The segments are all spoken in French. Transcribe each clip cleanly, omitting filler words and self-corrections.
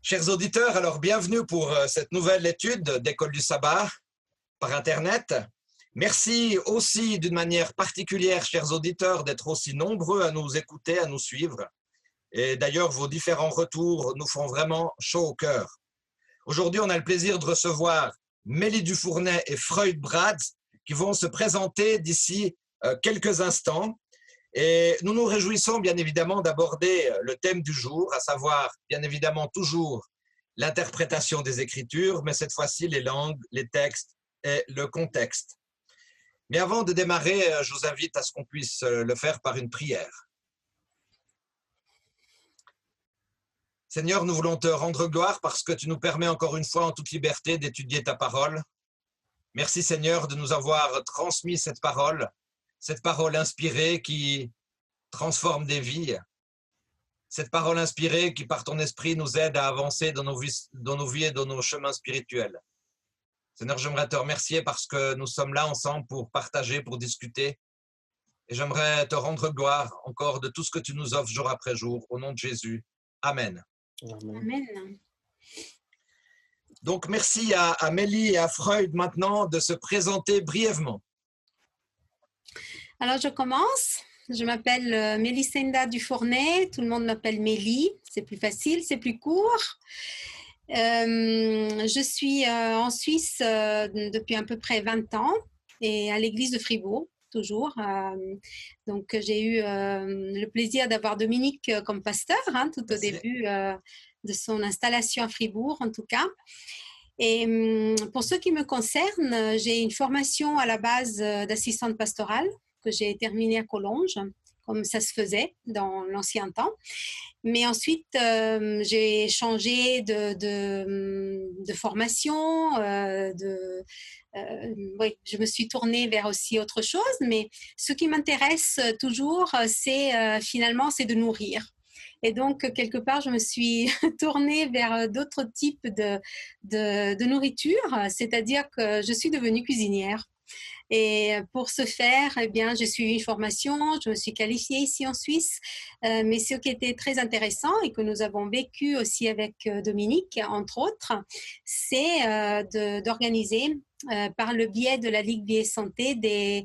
Chers auditeurs, alors bienvenue pour cette nouvelle étude d'École du Sabbat par Internet. Merci aussi d'une manière particulière, chers auditeurs, d'être aussi nombreux à nous écouter, à nous suivre. Et d'ailleurs, vos différents retours nous font vraiment chaud au cœur. Aujourd'hui, on a le plaisir de recevoir Mélie Dufournay et Freud Bradz qui vont se présenter d'ici quelques instants. Et nous nous réjouissons bien évidemment d'aborder le thème du jour, à savoir bien évidemment toujours l'interprétation des Écritures, mais cette fois-ci les langues, les textes et le contexte. Mais avant de démarrer, je vous invite à ce qu'on puisse le faire par une prière. Seigneur, nous voulons te rendre gloire parce que tu nous permets encore une fois en toute liberté d'étudier ta parole. Merci Seigneur de nous avoir transmis cette parole inspirée qui transforme des vies, cette parole inspirée qui par ton esprit nous aide à avancer dans nos vies et dans nos chemins spirituels. Seigneur, j'aimerais te remercier parce que nous sommes là ensemble pour partager, pour discuter. Et j'aimerais te rendre gloire encore de tout ce que tu nous offres jour après jour. Au nom de Jésus. Amen. Amen. Donc, merci à Mélie et à Freud maintenant de se présenter brièvement. Alors, je commence. Je m'appelle Mélisenda Dufournay. Tout le monde m'appelle Mélie. C'est plus facile, c'est plus court. Je suis en Suisse depuis à peu près 20 ans et à l'église de Fribourg, toujours. Donc, j'ai eu le plaisir d'avoir Dominique comme pasteur tout au début de son installation à Fribourg, en tout cas. Et pour ce qui me concerne, j'ai une formation à la base d'assistante pastorale que j'ai terminée à Collonges, comme ça se faisait dans l'ancien temps. Mais ensuite, j'ai changé de formation, oui, je me suis tournée vers aussi autre chose, mais ce qui m'intéresse toujours, finalement, c'est de nourrir. Et donc, quelque part, je me suis tournée vers d'autres types de nourriture, c'est-à-dire que je suis devenue cuisinière. Et pour ce faire, eh bien, j'ai suivi une formation, je me suis qualifiée ici en Suisse. Mais ce qui était très intéressant et que nous avons vécu aussi avec Dominique, entre autres, c'est d'organiser par le biais de la Ligue Vie et Santé des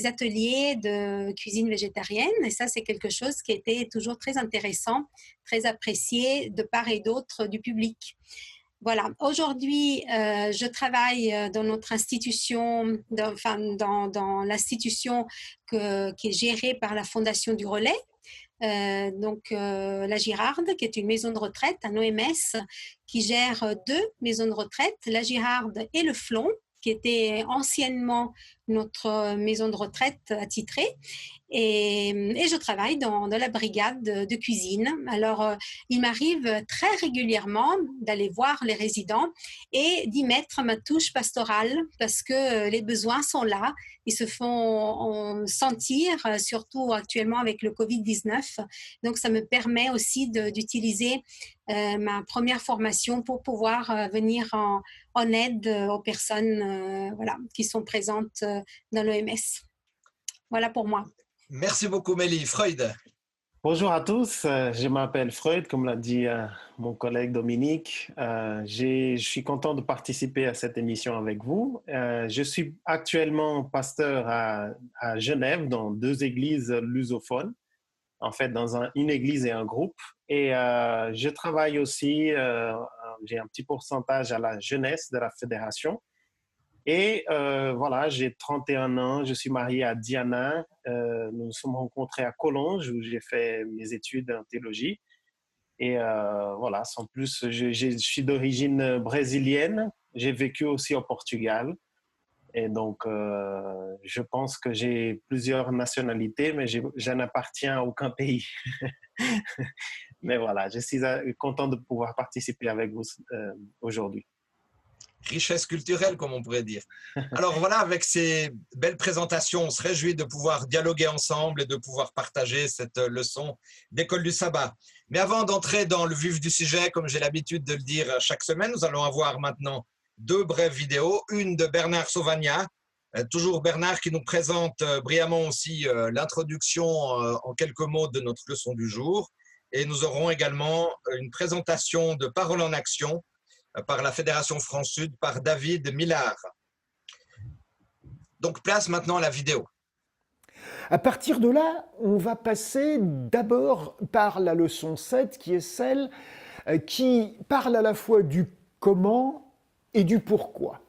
ateliers de cuisine végétarienne. Et ça, c'est quelque chose qui était toujours très intéressant, très apprécié de part et d'autre du public. Voilà, aujourd'hui, je travaille dans notre institution, dans l'institution qui est gérée par la Fondation du Relais, la Girarde, qui est une maison de retraite, un OMS, qui gère 2 maisons de retraite, la Girarde et le Flon, qui était anciennement notre maison de retraite attitrée. Et je travaille dans la brigade de cuisine. Alors, il m'arrive très régulièrement d'aller voir les résidents et d'y mettre ma touche pastorale parce que les besoins sont là. Ils se font sentir, surtout actuellement avec le Covid-19. Donc, ça me permet aussi d'utiliser ma première formation pour pouvoir venir en aide aux personnes qui sont présentes dans l'OMS. Voilà pour moi. Merci beaucoup, Mélie. Freud. Bonjour à tous, je m'appelle Freud, comme l'a dit mon collègue Dominique. Je suis content de participer à cette émission avec vous. Je suis actuellement pasteur à Genève, dans 2 églises lusophones, en fait dans une église et un groupe. Et je travaille aussi, j'ai un petit pourcentage à la jeunesse de la fédération. Et voilà, j'ai 31 ans, je suis marié à Diana. Nous nous sommes rencontrés à Collonges où j'ai fait mes études en théologie. Et voilà, sans plus, je suis d'origine brésilienne. J'ai vécu aussi au Portugal. Et donc, je pense que j'ai plusieurs nationalités, mais je n'appartiens à aucun pays. Mais voilà, je suis content de pouvoir participer avec vous aujourd'hui. Richesse culturelle, comme on pourrait dire. Alors voilà, avec ces belles présentations, on se réjouit de pouvoir dialoguer ensemble et de pouvoir partager cette leçon d'école du sabbat. Mais avant d'entrer dans le vif du sujet, comme j'ai l'habitude de le dire chaque semaine, nous allons avoir maintenant 2 brèves vidéos. Une de Bernard Sauvagnat, Toujours Bernard qui nous présente brillamment aussi l'introduction en quelques mots de notre leçon du jour. Et nous aurons également une présentation de Parole en action par la Fédération France-Sud, par David Millard. Donc place maintenant à la vidéo. À partir de là, on va passer d'abord par la leçon 7, qui est celle qui parle à la fois du comment et du pourquoi.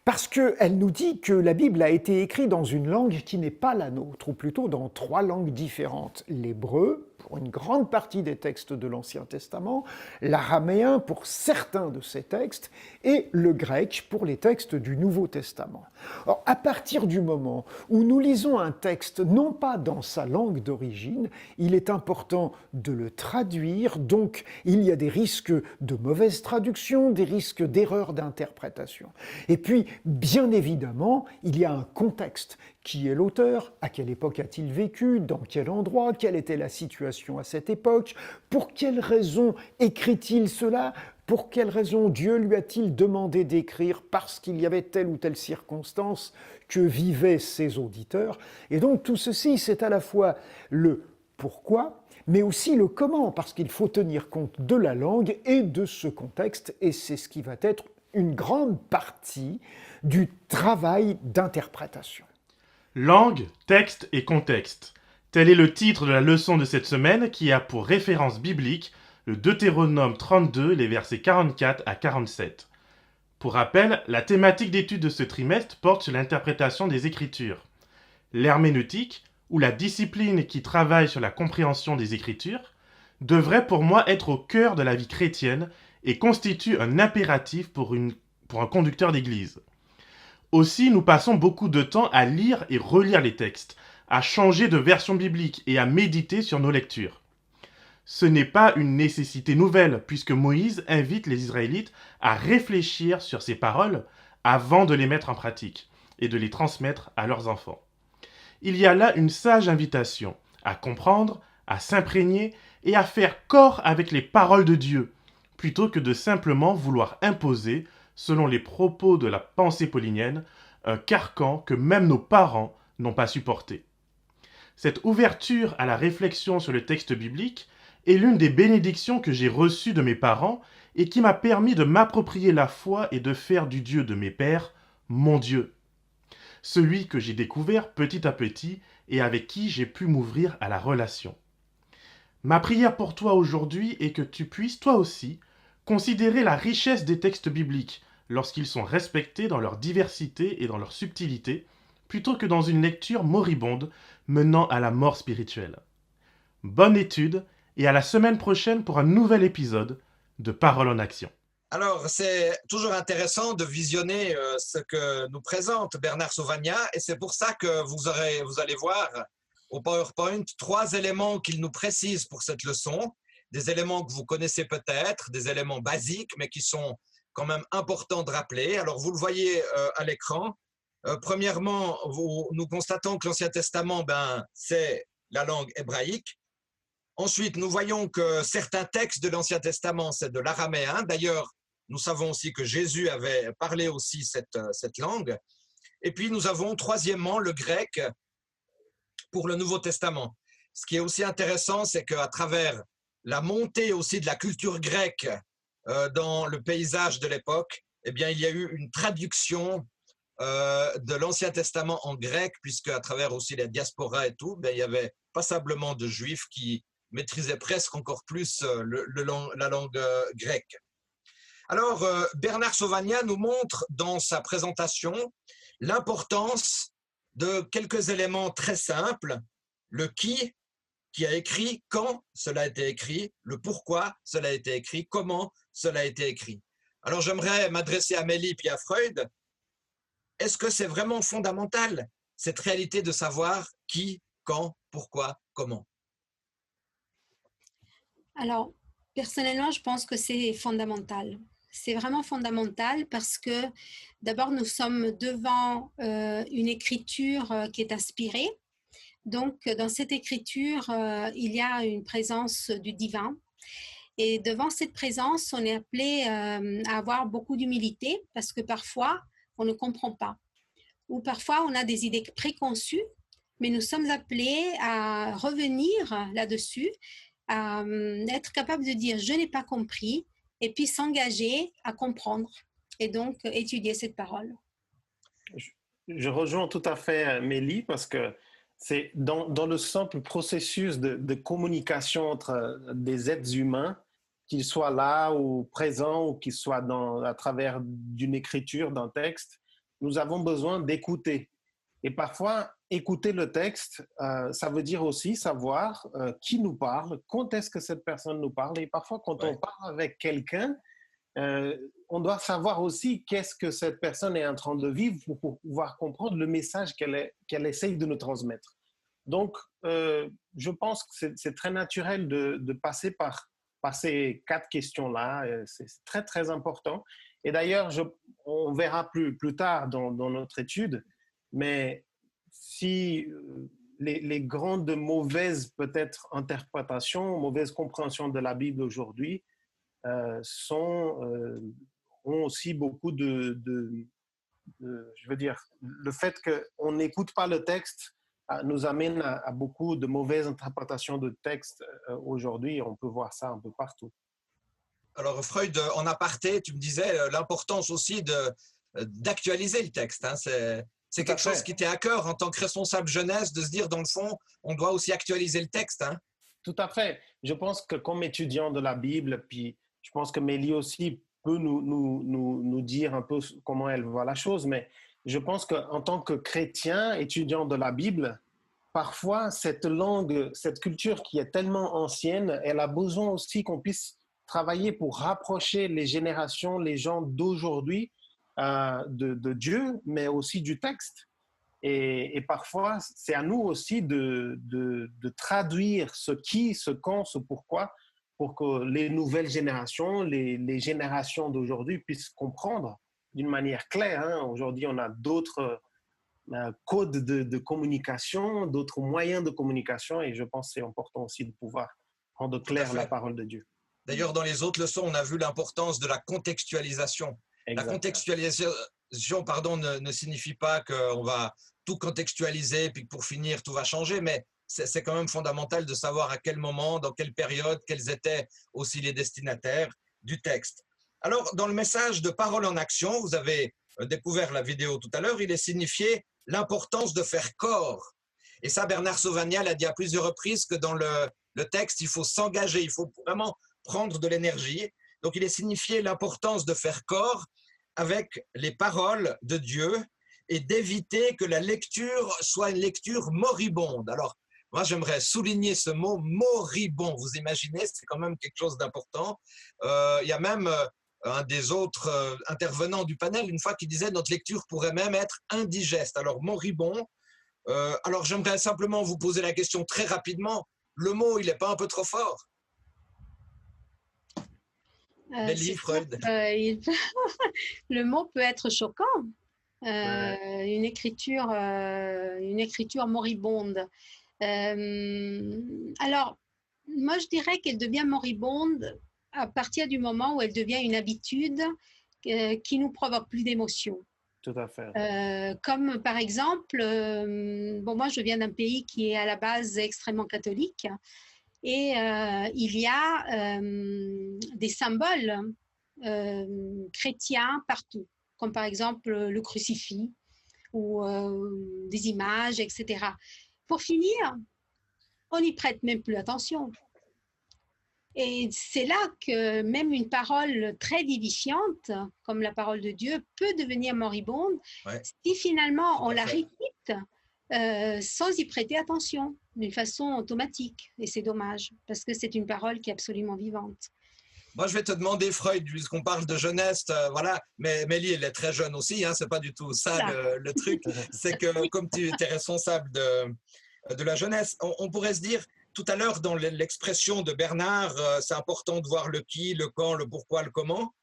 Parce qu'elle nous dit que la Bible a été écrite dans une langue qui n'est pas la nôtre, ou plutôt dans 3 langues différentes. L'hébreu, pour une grande partie des textes de l'Ancien Testament, l'araméen pour certains de ces textes, et le grec pour les textes du Nouveau Testament. Or, à partir du moment où nous lisons un texte non pas dans sa langue d'origine, il est important de le traduire, donc il y a des risques de mauvaise traduction, des risques d'erreur d'interprétation. Et puis, bien évidemment, il y a un contexte. Qui est l'auteur? À quelle époque a-t-il vécu? Dans quel endroit? Quelle était la situation à cette époque? Pour quelles raisons écrit-il cela? Pour quelles raisons Dieu lui a-t-il demandé d'écrire? Parce qu'il y avait telle ou telle circonstance que vivaient ses auditeurs. Et donc tout ceci, c'est à la fois le pourquoi, mais aussi le comment, parce qu'il faut tenir compte de la langue et de ce contexte, et c'est ce qui va être une grande partie du travail d'interprétation. Langue, texte et contexte. Tel est le titre de la leçon de cette semaine qui a pour référence biblique le Deutéronome 32, les versets 44 à 47. Pour rappel, la thématique d'étude de ce trimestre porte sur l'interprétation des Écritures. L'herméneutique, ou la discipline qui travaille sur la compréhension des Écritures, devrait pour moi être au cœur de la vie chrétienne et constitue un impératif pour un conducteur d'église. Aussi, nous passons beaucoup de temps à lire et relire les textes, à changer de version biblique et à méditer sur nos lectures. Ce n'est pas une nécessité nouvelle, puisque Moïse invite les Israélites à réfléchir sur ces paroles avant de les mettre en pratique et de les transmettre à leurs enfants. Il y a là une sage invitation à comprendre, à s'imprégner et à faire corps avec les paroles de Dieu, plutôt que de simplement vouloir imposer, selon les propos de la pensée paulinienne, un carcan que même nos parents n'ont pas supporté. Cette ouverture à la réflexion sur le texte biblique est l'une des bénédictions que j'ai reçues de mes parents et qui m'a permis de m'approprier la foi et de faire du Dieu de mes pères mon Dieu. Celui que j'ai découvert petit à petit et avec qui j'ai pu m'ouvrir à la relation. Ma prière pour toi aujourd'hui est que tu puisses, toi aussi, considérer la richesse des textes bibliques lorsqu'ils sont respectés dans leur diversité et dans leur subtilité, plutôt que dans une lecture moribonde menant à la mort spirituelle. Bonne étude et à la semaine prochaine pour un nouvel épisode de Parole en action. Alors, c'est toujours intéressant de visionner ce que nous présente Bernard Sauvagnat, et c'est pour ça que vous allez voir au PowerPoint 3 éléments qu'il nous précise pour cette leçon, des éléments que vous connaissez peut-être, des éléments basiques, mais qui sont quand même importants de rappeler. Alors, vous le voyez à l'écran. Premièrement, nous constatons que l'Ancien Testament, c'est la langue hébraïque. Ensuite, nous voyons que certains textes de l'Ancien Testament, c'est de l'araméen. D'ailleurs, nous savons aussi que Jésus avait parlé aussi cette langue. Et puis, nous avons troisièmement le grec pour le Nouveau Testament. Ce qui est aussi intéressant, c'est qu'à travers la montée aussi de la culture grecque dans le paysage de l'époque, eh bien, il y a eu une traduction de l'Ancien Testament en grec, puisque à travers aussi la diaspora et tout, il y avait passablement de Juifs qui maîtrisaient presque encore plus la langue grecque. Alors, Bernard Sauvagnat nous montre dans sa présentation l'importance de quelques éléments très simples, le qui a écrit, quand cela a été écrit, le pourquoi cela a été écrit, comment cela a été écrit. Alors, j'aimerais m'adresser à Amélie puis à Freud. Est-ce que c'est vraiment fondamental, cette réalité de savoir qui, quand, pourquoi, comment? Alors, personnellement, je pense que c'est fondamental. C'est vraiment fondamental parce que d'abord, nous sommes devant une écriture qui est inspirée. Donc, dans cette écriture, il y a une présence du divin. Et devant cette présence, on est appelé à avoir beaucoup d'humilité parce que parfois, on ne comprend pas. où parfois on a des idées préconçues, mais nous sommes appelés à revenir là-dessus, à être capable de dire je n'ai pas compris, et puis s'engager à comprendre et donc étudier cette parole. Je rejoins tout à fait Mélie parce que c'est dans le simple processus de communication entre des êtres humains, qu'ils soient là ou présents ou qu'ils soient à travers d'une écriture, d'un texte, nous avons besoin d'écouter. Et parfois, écouter le texte, ça veut dire aussi savoir qui nous parle, quand est-ce que cette personne nous parle. Et parfois, quand on parle avec quelqu'un, on doit savoir aussi qu'est-ce que cette personne est en train de vivre pour pouvoir comprendre le message qu'elle essaye de nous transmettre. Donc, je pense que c'est très naturel de passer par ces 4 questions-là. C'est très, très important. Et d'ailleurs, on verra plus tard dans notre étude, mais si les grandes mauvaises peut-être interprétations, mauvaises compréhensions de la Bible aujourd'hui ont aussi beaucoup je veux dire, le fait qu'on n'écoute pas le texte nous amène à beaucoup de mauvaises interprétations de textes aujourd'hui. On peut voir ça un peu partout. Alors Freud, en aparté, tu me disais l'importance aussi d'actualiser le texte. Hein. C'est quelque chose qui t'est à cœur en tant que responsable jeunesse, de se dire, dans le fond, on doit aussi actualiser le texte. Hein. Tout à fait. Je pense que comme étudiant de la Bible, puis je pense que Mélie aussi peut nous dire un peu comment elle voit la chose, mais je pense qu'en tant que chrétien, étudiant de la Bible, parfois cette langue, cette culture qui est tellement ancienne, elle a besoin aussi qu'on puisse travailler pour rapprocher les générations, les gens d'aujourd'hui de Dieu, mais aussi du texte. Et parfois, c'est à nous aussi de traduire ce qui, ce quand, ce pourquoi, pour que les nouvelles générations, les générations d'aujourd'hui puissent comprendre d'une manière claire. Hein. Aujourd'hui, on a d'autres codes de communication, d'autres moyens de communication, et je pense que c'est important aussi de pouvoir rendre claire la parole de Dieu. D'ailleurs, dans les autres leçons, on a vu l'importance de la contextualisation. Exactement. La contextualisation, ne signifie pas qu'on va tout contextualiser, puis que pour finir, tout va changer, mais c'est quand même fondamental de savoir à quel moment, dans quelle période, quels étaient aussi les destinataires du texte. Alors, dans le message de Parole en action, vous avez découvert la vidéo tout à l'heure, il est signifié l'importance de faire corps. Et ça, Bernard Sauvagnat l'a dit à plusieurs reprises que dans le texte, il faut s'engager, il faut vraiment prendre de l'énergie. Donc, il est signifié l'importance de faire corps avec les paroles de Dieu et d'éviter que la lecture soit une lecture moribonde. Alors, moi, j'aimerais souligner ce mot moribond. Vous imaginez, c'est quand même quelque chose d'important. Il y a même un des autres intervenants du panel, une fois, qui disait notre lecture pourrait même être indigeste. Alors, moribond. Alors, j'aimerais simplement vous poser la question très rapidement. Le mot, il n'est pas un peu trop fort? Freud. Le mot peut être choquant. Une écriture moribonde. Alors, moi, je dirais qu'elle devient moribonde à partir du moment où elle devient une habitude qui nous provoque plus d'émotions. Tout à fait. Comme par exemple, moi, je viens d'un pays qui est à la base extrêmement catholique. Et il y a des symboles chrétiens partout, comme par exemple le crucifix ou des images, etc. Pour finir, on n'y prête même plus attention. Et c'est là que même une parole très vivifiante, comme la parole de Dieu, peut devenir moribonde si finalement on la répète sans y prêter attention, d'une façon automatique. Et c'est dommage, parce que c'est une parole qui est absolument vivante. Moi, je vais te demander, Freud, puisqu'on parle de jeunesse, voilà, mais Mélie, elle est très jeune aussi, hein, c'est pas du tout ça le truc. C'est que comme tu es responsable de la jeunesse, on pourrait se dire, tout à l'heure, dans l'expression de Bernard, c'est important de voir le qui, le quand, le pourquoi, le comment.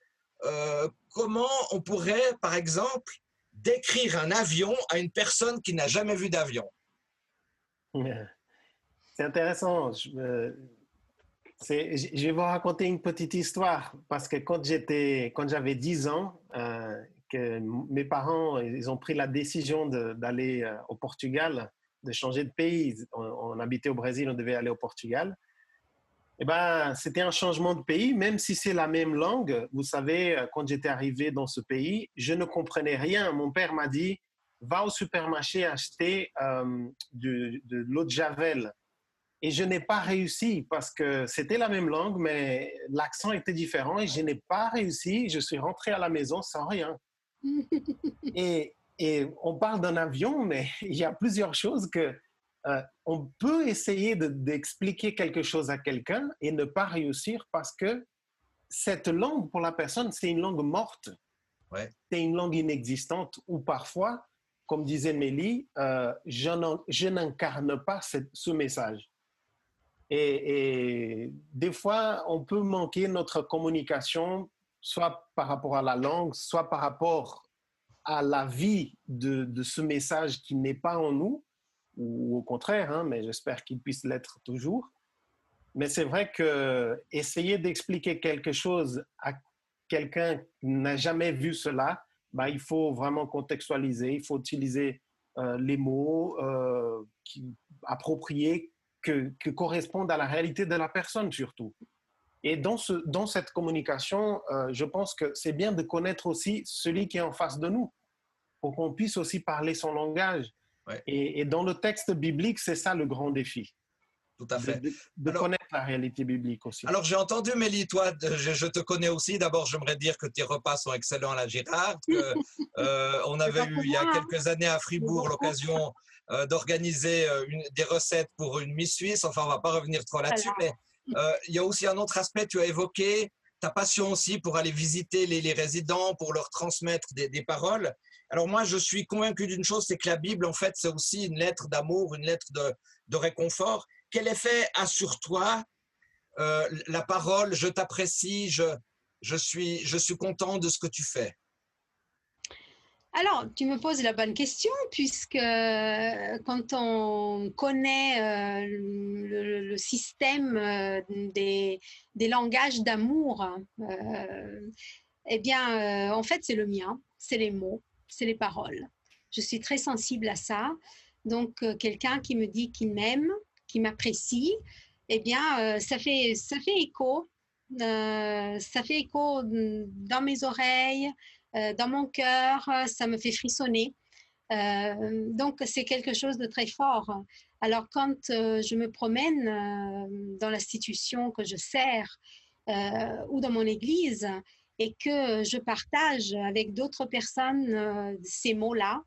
Comment on pourrait, par exemple, décrire un avion à une personne qui n'a jamais vu d'avion? C'est intéressant. Je vais vous raconter une petite histoire parce que quand j'avais 10 ans, que mes parents, ils ont pris la décision d'aller au Portugal, de changer de pays. On habitait au Brésil, on devait aller au Portugal. Eh ben, c'était un changement de pays, même si c'est la même langue. Vous savez, quand j'étais arrivé dans ce pays, je ne comprenais rien. Mon père m'a dit, va au supermarché acheter de l'eau de Javel. Et je n'ai pas réussi parce que c'était la même langue, mais l'accent était différent et je n'ai pas réussi. Je suis rentré à la maison sans rien. Et on parle d'un avion, mais il y a plusieurs choses que on peut essayer d'expliquer quelque chose à quelqu'un et ne pas réussir parce que cette langue, pour la personne, c'est une langue morte. Ouais. C'est une langue inexistante ou parfois, comme disait Mélie, je n'incarne pas ce message. Et des fois, on peut manquer notre communication, soit par rapport à la langue, soit par rapport à la vie de ce message qui n'est pas en nous, ou au contraire, hein, mais j'espère qu'il puisse l'être toujours. Mais c'est vrai que essayer d'expliquer quelque chose à quelqu'un qui n'a jamais vu cela, ben, il faut vraiment contextualiser, il faut utiliser les mots appropriés qui correspondent à la réalité de la personne surtout. Et dans cette communication, je pense que c'est bien de connaître aussi celui qui est en face de nous pour qu'on puisse aussi parler son langage. Ouais. Et dans le texte biblique, c'est ça le grand défi. Tout à fait. De connaître la réalité biblique aussi. Alors, j'ai entendu, Mélie, toi, je te connais aussi. D'abord, j'aimerais dire que tes repas sont excellents à la Girarde. On avait eu, il y a quelques années à Fribourg, l'occasion d'organiser des recettes pour une Miss Suisse. Enfin, on ne va pas revenir trop là-dessus. Mais il y a aussi un autre aspect, tu as évoqué ta passion aussi pour aller visiter les résidents, pour leur transmettre des paroles. Alors moi, je suis convaincu d'une chose, c'est que la Bible, en fait, c'est aussi une lettre d'amour, une lettre de réconfort. Quel effet a sur toi la parole « je t'apprécie, je suis content de ce que tu fais » ? Alors, tu me poses la bonne question, puisque quand on connaît le système des langages d'amour, eh bien, en fait, c'est le mien, c'est les mots, c'est les paroles. Je suis très sensible à ça. Donc, quelqu'un qui me dit qu'il m'aime, qui m'apprécie, eh bien, ça fait écho. Ça fait écho dans mes oreilles, dans mon cœur, ça me fait frissonner. Donc, c'est quelque chose de très fort. Alors, quand je me promène dans l'institution que je sers ou dans mon église et que je partage avec d'autres personnes ces mots-là,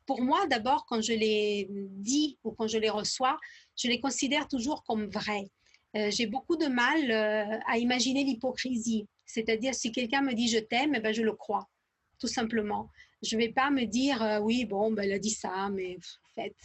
pour moi, d'abord, quand je les dis ou quand je les reçois, je les considère toujours comme vrais. J'ai beaucoup de mal à imaginer l'hypocrisie. C'est-à-dire, si quelqu'un me dit « je t'aime », eh ben, je le crois, tout simplement. Je ne vais pas me dire « oui, bon, ben, elle a dit ça, mais en fait,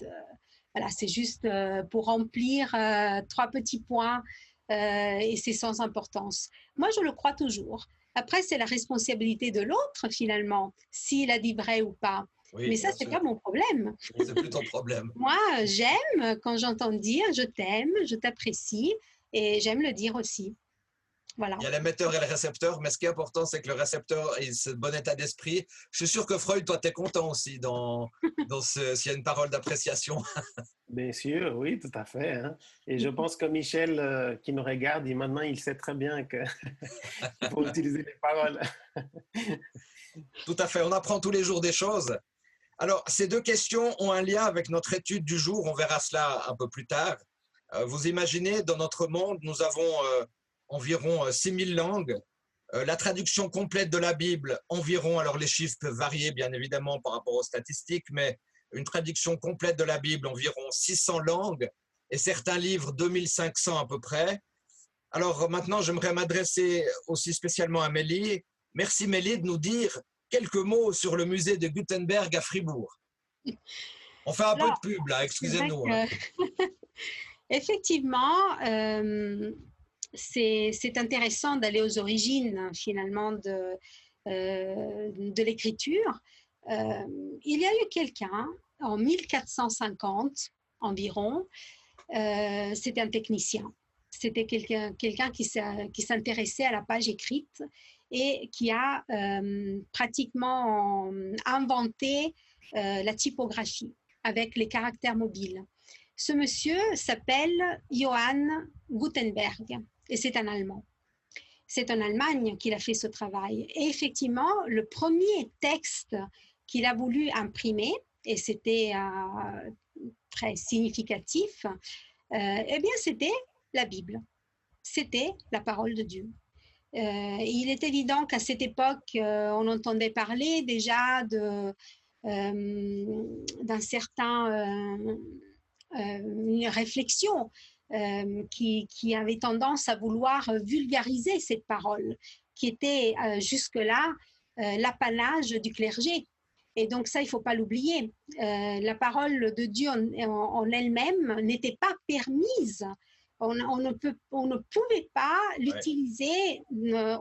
voilà, c'est juste pour remplir 3 petits points et c'est sans importance ». Moi, je le crois toujours. Après, c'est la responsabilité de l'autre, finalement, s'il a dit vrai ou pas. Oui, mais ça, ce n'est pas mon problème. C'est plus ton problème. Moi, j'aime quand j'entends dire « je t'aime »,« je t'apprécie » et j'aime le dire aussi. Voilà. Il y a l'émetteur et le récepteur, mais ce qui est important, c'est que le récepteur ait ce bon état d'esprit. Je suis sûr que Freud, toi, tu es content aussi s'il y a une parole d'appréciation. Bien sûr, oui, tout à fait. Hein. Et je pense que Michel, qui nous regarde, maintenant, il sait très bien qu'il faut utiliser les paroles. Tout à fait, on apprend tous les jours des choses. Alors, ces 2 questions ont un lien avec notre étude du jour. On verra cela un peu plus tard. Vous imaginez, dans notre monde, nous avons environ 6000 langues. La traduction complète de la Bible, environ, alors les chiffres peuvent varier bien évidemment par rapport aux statistiques, mais une traduction complète de la Bible, environ 600 langues, et certains livres, 2500 à peu près. Alors maintenant, j'aimerais m'adresser aussi spécialement à Mélie. Merci Mélie de nous dire quelques mots sur le musée de Gutenberg à Fribourg. On fait un peu de pub là, excusez-nous. Effectivement, c'est intéressant d'aller aux origines finalement de l'écriture. Il y a eu quelqu'un en 1450 environ, c'était un technicien. C'était quelqu'un qui s'intéressait à la page écrite et qui a pratiquement inventé la typographie avec les caractères mobiles. Ce monsieur s'appelle Johann Gutenberg et c'est un Allemand. C'est en Allemagne qu'il a fait ce travail. Et effectivement, le premier texte qu'il a voulu imprimer, et c'était très significatif, eh bien, c'était la Bible. C'était la parole de Dieu. Il est évident qu'à cette époque, on entendait parler déjà d'un certain une réflexion qui avait tendance à vouloir vulgariser cette parole, qui était jusque-là l'apanage du clergé. Et donc ça, il ne faut pas l'oublier. La parole de Dieu en elle-même n'était pas permise. On ne pouvait pas l'utiliser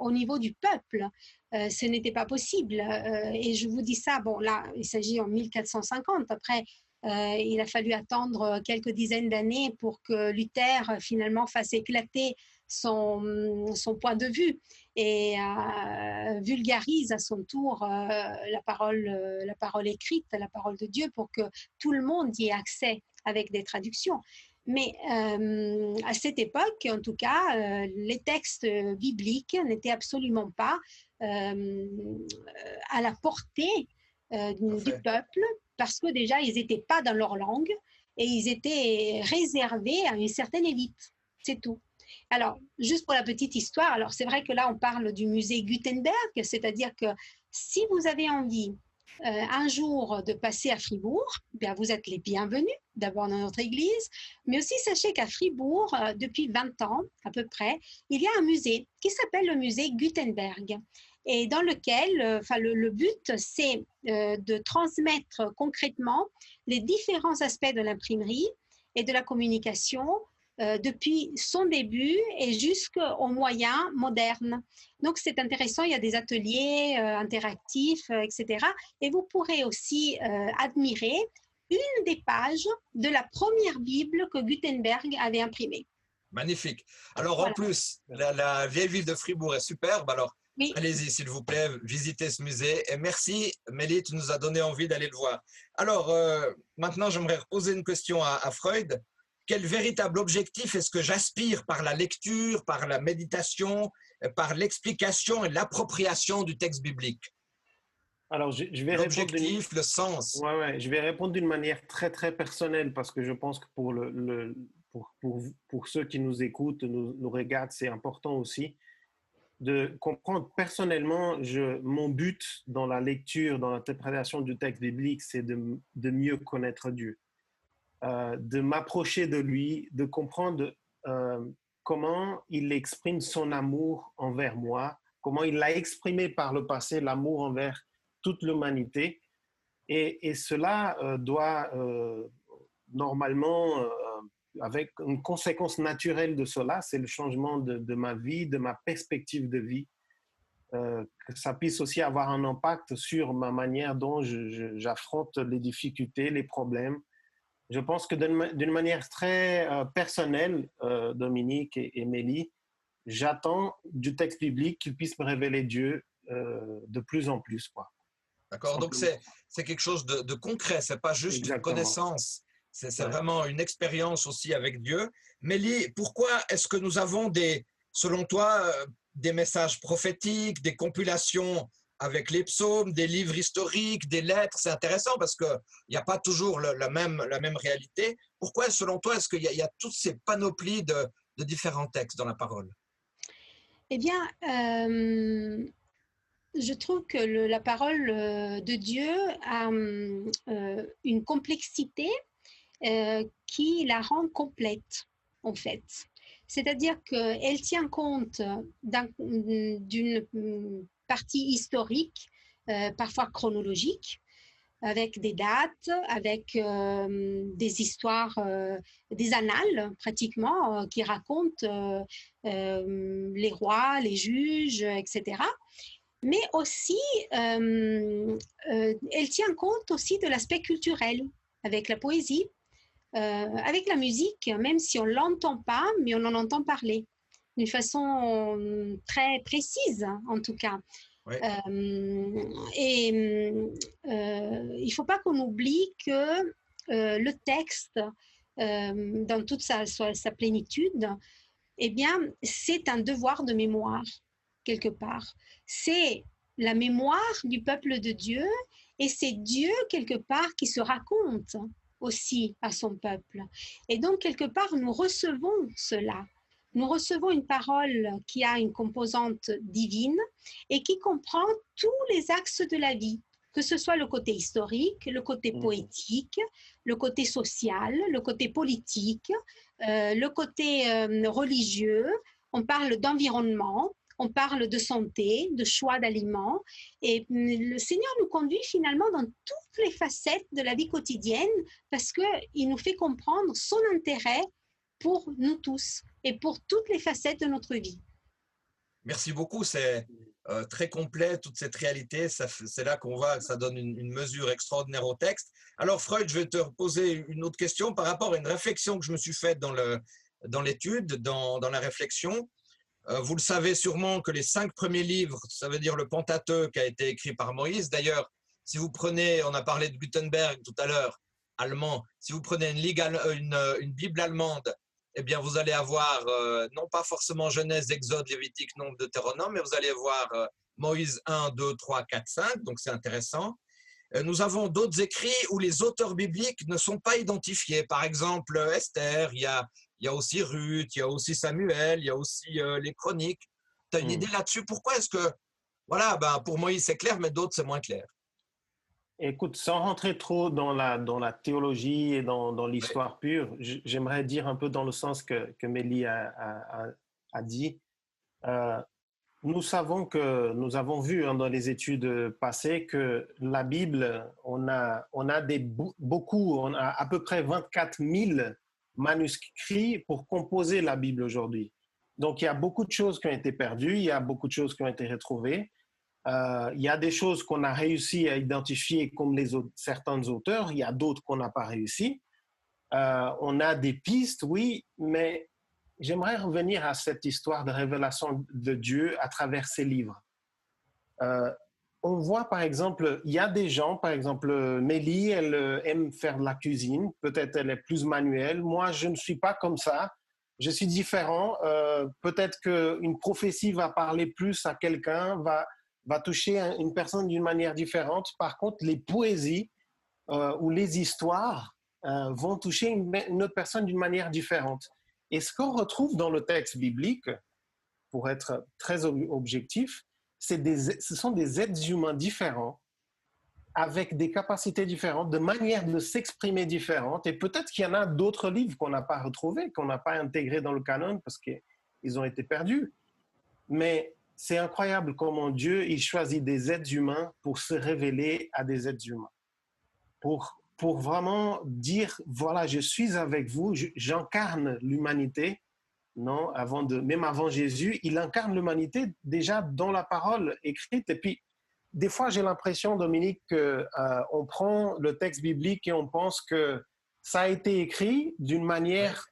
au niveau du peuple. Ce n'était pas possible. Et je vous dis ça, bon là, il s'agit en 1450. Après, il a fallu attendre quelques dizaines d'années pour que Luther finalement fasse éclater son point de vue et vulgarise à son tour la parole écrite, la parole de Dieu pour que tout le monde y ait accès avec des traductions. Mais à cette époque, en tout cas, les textes bibliques n'étaient absolument pas à la portée du peuple, parce que déjà, ils n'étaient pas dans leur langue et ils étaient réservés à une certaine élite. C'est tout. Alors, juste pour la petite histoire, alors c'est vrai que là, on parle du musée Gutenberg, c'est-à-dire que si vous avez envie un jour de passer à Fribourg, bien, vous êtes les bienvenus, d'abord dans notre église, mais aussi sachez qu'à Fribourg, depuis 20 ans à peu près, il y a un musée qui s'appelle le musée Gutenberg, et dans lequel le but, c'est de transmettre concrètement les différents aspects de l'imprimerie et de la communication depuis son début et jusqu'aux moyens modernes. Donc, c'est intéressant, il y a des ateliers interactifs, etc. Et vous pourrez aussi admirer une des pages de la première Bible que Gutenberg avait imprimée. Magnifique. Alors, en plus, la vieille ville de Fribourg est superbe. Alors, oui. Allez-y, s'il vous plaît, visitez ce musée. Et merci, Mélie, tu nous as donné envie d'aller le voir. Alors, maintenant, j'aimerais poser une question à Freud. Quel véritable objectif est-ce que j'aspire par la lecture, par la méditation, par l'explication et l'appropriation du texte biblique? Alors, je vais l'objectif, le sens. Ouais, je vais répondre d'une manière très, très personnelle parce que je pense que pour ceux qui nous écoutent, nous regardent, c'est important aussi de comprendre personnellement, mon but dans la lecture, dans l'interprétation du texte biblique, c'est de mieux connaître Dieu. De m'approcher de lui, de comprendre comment il exprime son amour envers moi, comment il l'a exprimé par le passé, l'amour envers toute l'humanité. Et cela doit normalement, avec une conséquence naturelle de cela, c'est le changement de ma vie, de ma perspective de vie, que ça puisse aussi avoir un impact sur ma manière dont j'affronte les difficultés, les problèmes. Je pense que d'une manière très personnelle, Dominique et Mélie, j'attends du texte biblique qu'il puisse me révéler Dieu de plus en plus, quoi. D'accord, donc c'est quelque chose de concret, c'est pas juste une connaissance, c'est vraiment une expérience aussi avec Dieu. Mélie, pourquoi est-ce que nous avons selon toi, des messages prophétiques, des compilations avec les psaumes, des livres historiques, des lettres? C'est intéressant parce qu'il n'y a pas toujours la même réalité. Pourquoi, selon toi, est-ce qu'il y a toutes ces panoplies de différents textes dans la parole? Eh bien, je trouve que la parole de Dieu a une complexité qui la rend complète, en fait. C'est-à-dire qu'elle tient compte d'une partie historique, parfois chronologique, avec des dates, avec des histoires, des annales pratiquement, qui racontent les rois, les juges, etc. Mais aussi, elle tient compte aussi de l'aspect culturel, avec la poésie, avec la musique, même si on ne l'entend pas, mais on en entend parler. d'une façon très précise, en tout cas. Oui. Il ne faut pas qu'on oublie que le texte, dans toute sa plénitude, eh bien, c'est un devoir de mémoire, quelque part. C'est la mémoire du peuple de Dieu et c'est Dieu, quelque part, qui se raconte aussi à son peuple. Et donc, quelque part, nous recevons cela. Nous recevons une parole qui a une composante divine et qui comprend tous les axes de la vie, que ce soit le côté historique, le côté poétique, le côté social, le côté politique, le côté religieux. On parle d'environnement, on parle de santé, de choix d'aliments. Et le Seigneur nous conduit finalement dans toutes les facettes de la vie quotidienne parce qu'il nous fait comprendre son intérêt pour nous tous et pour toutes les facettes de notre vie. Merci beaucoup, c'est très complet, toute cette réalité. C'est là qu'on voit que ça donne une mesure extraordinaire au texte. Alors Freud, je vais te poser une autre question par rapport à une réflexion que je me suis faite dans l'étude, dans la réflexion. Vous le savez sûrement que les 5 premiers livres, ça veut dire le Pentateuque, a été écrit par Moïse. D'ailleurs, si vous prenez, on a parlé de Gutenberg tout à l'heure, allemand, si vous prenez une Bible allemande, eh bien, vous allez avoir, non pas forcément Genèse, Exode, Lévitique, Nombre, Deutéronome, mais vous allez voir Moïse 1, 2, 3, 4, 5, donc c'est intéressant. Nous avons d'autres écrits où les auteurs bibliques ne sont pas identifiés. Par exemple, Esther, il y a aussi Ruth, il y a aussi Samuel, il y a aussi les Chroniques. Tu as une idée là-dessus? Pourquoi est-ce que, voilà, pour Moïse c'est clair, mais d'autres c'est moins clair? Écoute, sans rentrer trop dans la théologie et dans l'histoire pure, j'aimerais dire un peu dans le sens que Mélie a dit. Nous avons vu dans les études passées que la Bible, on a à peu près 24 000 manuscrits pour composer la Bible aujourd'hui. Donc, il y a beaucoup de choses qui ont été perdues, il y a beaucoup de choses qui ont été retrouvées. Il y a des choses qu'on a réussi à identifier comme certains auteurs, il y a d'autres qu'on n'a pas réussi. On a des pistes, oui, mais j'aimerais revenir à cette histoire de révélation de Dieu à travers ses livres. On voit, par exemple, il y a des gens, par exemple, Mélie, elle aime faire de la cuisine, peut-être elle est plus manuelle. Moi, je ne suis pas comme ça. Je suis différent. Peut-être qu'une prophétie va parler plus à quelqu'un, va toucher une personne d'une manière différente. Par contre, les poésies ou les histoires vont toucher une autre personne d'une manière différente. Et ce qu'on retrouve dans le texte biblique, pour être très objectif, ce sont des êtres humains différents, avec des capacités différentes, de manières de s'exprimer différentes. Et peut-être qu'il y en a d'autres livres qu'on n'a pas retrouvés, qu'on n'a pas intégrés dans le canon parce qu'ils ont été perdus. Mais c'est incroyable comment Dieu il choisit des êtres humains pour se révéler à des êtres humains. Pour vraiment dire, voilà, je suis avec vous, j'incarne l'humanité. Non, même avant Jésus, il incarne l'humanité déjà dans la parole écrite. Et puis, des fois, j'ai l'impression, Dominique, qu'on prend le texte biblique et on pense que ça a été écrit d'une manière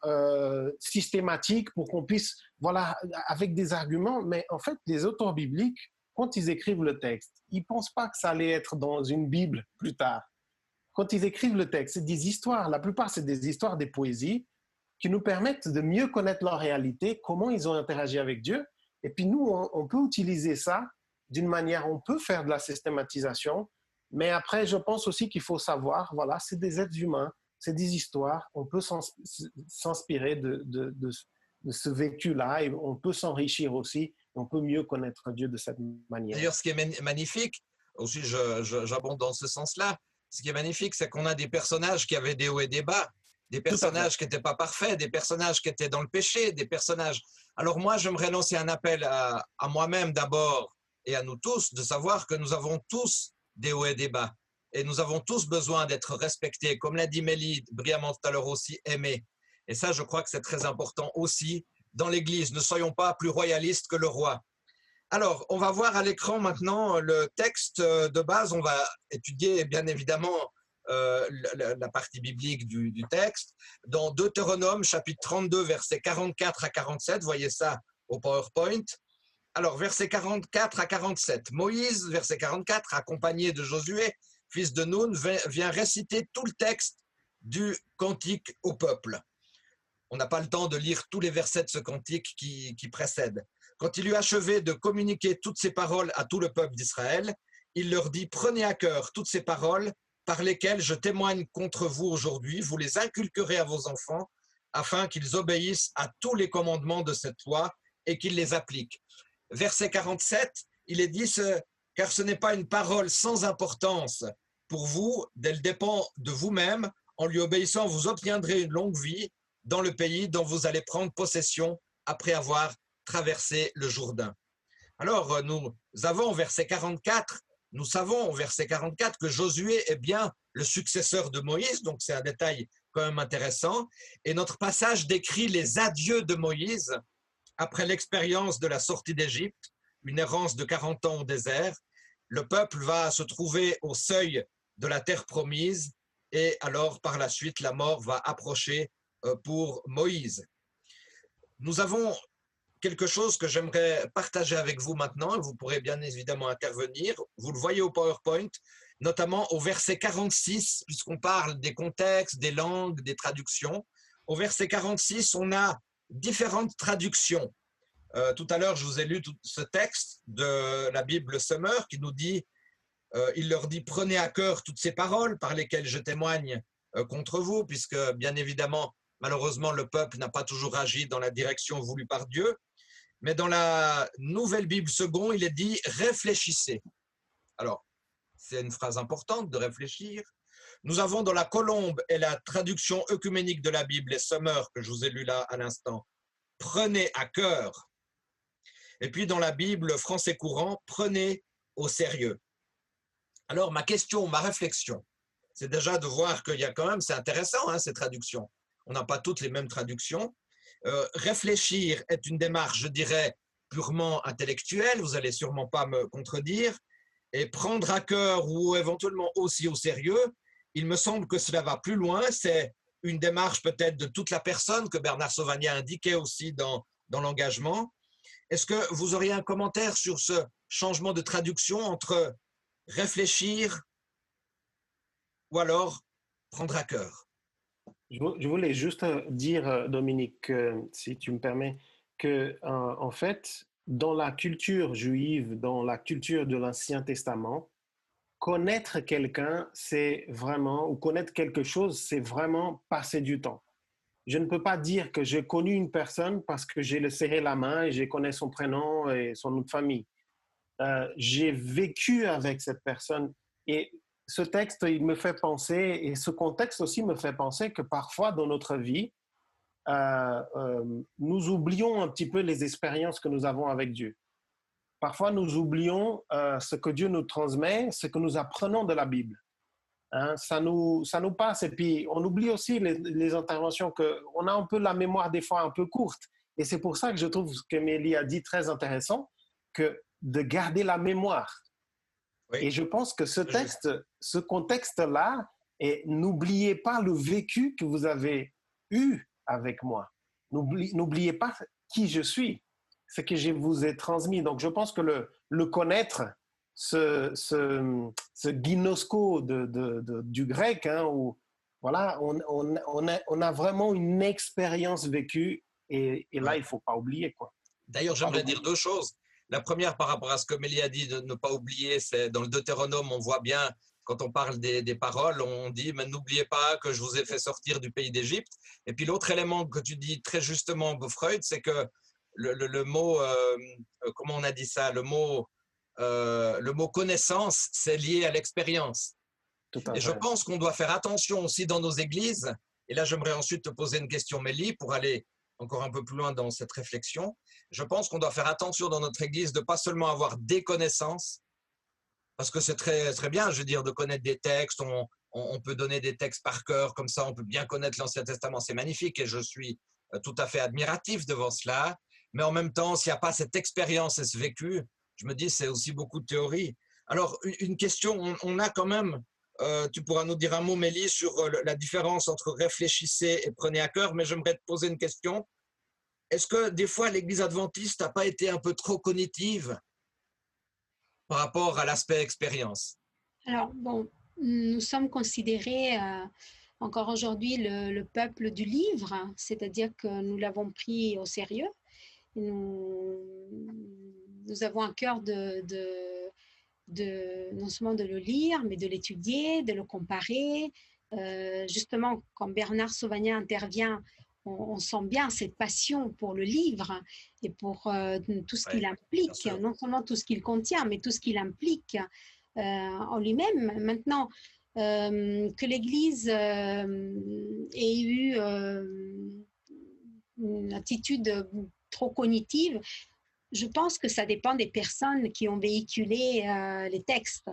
systématique pour qu'on puisse, voilà, avec des arguments. Mais en fait, les auteurs bibliques, quand ils écrivent le texte, ils ne pensent pas que ça allait être dans une Bible plus tard. Quand ils écrivent le texte, c'est des histoires. La plupart, c'est des histoires, des poésies qui nous permettent de mieux connaître leur réalité, comment ils ont interagi avec Dieu. Et puis nous, on peut utiliser ça d'une manière, on peut faire de la systématisation, mais après, je pense aussi qu'il faut savoir, voilà, c'est des êtres humains, c'est des histoires, on peut s'inspirer de ce vécu-là et on peut s'enrichir aussi, on peut mieux connaître Dieu de cette manière. D'ailleurs, ce qui est magnifique, aussi j'abonde dans ce sens-là, ce qui est magnifique, c'est qu'on a des personnages qui avaient des hauts et des bas, des personnages qui n'étaient pas parfaits, des personnages qui étaient dans le péché, des personnages... Alors moi, j'aimerais lancer un appel à moi-même d'abord et à nous tous, de savoir que nous avons tous des hauts et des bas. Et nous avons tous besoin d'être respectés, comme l'a dit Mélie brillamment tout à l'heure aussi, aimés. Et ça, je crois que c'est très important aussi dans l'Église. Ne soyons pas plus royalistes que le roi. Alors, on va voir à l'écran maintenant le texte de base. On va étudier bien évidemment la partie biblique du texte. Dans Deutéronome, chapitre 32, versets 44 à 47, voyez ça au PowerPoint. Alors, versets 44 à 47. Moïse, verset 44, accompagné de Josué, fils de Nun, vient réciter tout le texte du cantique au peuple. On n'a pas le temps de lire tous les versets de ce cantique qui précède. Quand il eut achevé de communiquer toutes ces paroles à tout le peuple d'Israël, il leur dit « Prenez à cœur toutes ces paroles par lesquelles je témoigne contre vous aujourd'hui, vous les inculquerez à vos enfants, afin qu'ils obéissent à tous les commandements de cette loi et qu'ils les appliquent. » Verset 47, il est dit « Car ce n'est pas une parole sans importance pour vous, elle dépend de vous-même. En lui obéissant, vous obtiendrez une longue vie dans le pays dont vous allez prendre possession après avoir traversé le Jourdain. » Alors, nous avons au verset 44, nous savons au verset 44 que Josué est bien le successeur de Moïse, donc c'est un détail quand même intéressant. Et notre passage décrit les adieux de Moïse après l'expérience de la sortie d'Égypte, une errance de 40 ans au désert. Le peuple va se trouver au seuil de la terre promise et alors par la suite la mort va approcher pour Moïse. Nous avons quelque chose que j'aimerais partager avec vous maintenant, vous pourrez bien évidemment intervenir, vous le voyez au PowerPoint, notamment au verset 46, puisqu'on parle des contextes, des langues, des traductions. Au verset 46, on a différentes traductions. Tout à l'heure, je vous ai lu ce texte de la Bible Summer qui nous dit, il leur dit, prenez à cœur toutes ces paroles par lesquelles je témoigne contre vous, puisque bien évidemment, malheureusement, le peuple n'a pas toujours agi dans la direction voulue par Dieu. Mais dans la Nouvelle Bible Second, il est dit « réfléchissez ». Alors, c'est une phrase importante de réfléchir. Nous avons dans la Colombe et la traduction œcuménique de la Bible, les Summer, que je vous ai lu là à l'instant, « prenez à cœur ». Et puis dans la Bible français courant, « prenez au sérieux ». Alors, ma question, ma réflexion, c'est déjà de voir qu'il y a quand même, c'est intéressant, hein, ces traductions. On n'a pas toutes les mêmes traductions. Réfléchir est une démarche, je dirais, purement intellectuelle, vous n'allez sûrement pas me contredire, et prendre à cœur ou éventuellement aussi au sérieux, il me semble que cela va plus loin, c'est une démarche peut-être de toute la personne que Bernard Sauvagnat indiquait aussi dans l'engagement. Est-ce que vous auriez un commentaire sur ce changement de traduction entre réfléchir ou alors prendre à cœur? Je voulais juste dire, Dominique, si tu me permets, que en fait, dans la culture juive, dans la culture de l'Ancien Testament, connaître quelqu'un, c'est vraiment, ou connaître quelque chose, c'est vraiment passer du temps. Je ne peux pas dire que j'ai connu une personne parce que j'ai le serré la main et je connais son prénom et son nom de famille. J'ai vécu avec cette personne et ce texte, il me fait penser, et ce contexte aussi me fait penser que parfois dans notre vie, nous oublions un petit peu les expériences que nous avons avec Dieu. Parfois, nous oublions ce que Dieu nous transmet, ce que nous apprenons de la Bible. Hein, ça nous passe, et puis on oublie aussi les interventions, on a un peu la mémoire des fois un peu courte. Et c'est pour ça que je trouve ce que Mélie a dit très intéressant, que de garder la mémoire. Oui. Et je pense que ce contexte-là, et n'oubliez pas le vécu que vous avez eu avec moi. N'oubliez pas qui je suis, ce que je vous ai transmis. Donc, je pense que le connaître, ce ginosko du grec, hein, où voilà, on a vraiment une expérience vécue, et là, il ne faut pas oublier, quoi. D'ailleurs, j'aimerais dire deux choses. La première, par rapport à ce que Mélie a dit, de ne pas oublier, c'est dans le Deutéronome, on voit bien, quand on parle des paroles, on dit, mais n'oubliez pas que je vous ai fait sortir du pays d'Égypte. Et puis l'autre élément que tu dis très justement, Freud, c'est que le mot, comment on a dit ça, le mot connaissance, c'est lié à l'expérience. Et je pense qu'on doit faire attention aussi dans nos églises, et là j'aimerais ensuite te poser une question, Mélie, pour aller encore un peu plus loin dans cette réflexion. Je pense qu'on doit faire attention dans notre Église de ne pas seulement avoir des connaissances, parce que c'est très, très bien, je veux dire, de connaître des textes, on peut donner des textes par cœur, comme ça on peut bien connaître l'Ancien Testament, c'est magnifique et je suis tout à fait admiratif devant cela, mais en même temps, s'il n'y a pas cette expérience et ce vécu, je me dis c'est aussi beaucoup de théorie. Alors, une question, on a quand même, tu pourras nous dire un mot, Mélie, sur la différence entre réfléchissez et prenez à cœur, mais j'aimerais te poser une question. est-ce que des fois l'Église adventiste n'a pas été un peu trop cognitive par rapport à l'aspect expérience? Alors, bon, nous sommes considérés encore aujourd'hui le peuple du livre, hein, c'est-à-dire que nous l'avons pris au sérieux. Nous, nous avons à cœur non seulement de le lire, mais de l'étudier, de le comparer. Justement, quand Bernard Sauvagnat intervient, on sent bien cette passion pour le livre et pour tout ce qu'il implique, non seulement tout ce qu'il contient, mais tout ce qu'il implique en lui-même. Maintenant, que l'Église ait eu une attitude trop cognitive, je pense que ça dépend des personnes qui ont véhiculé les textes.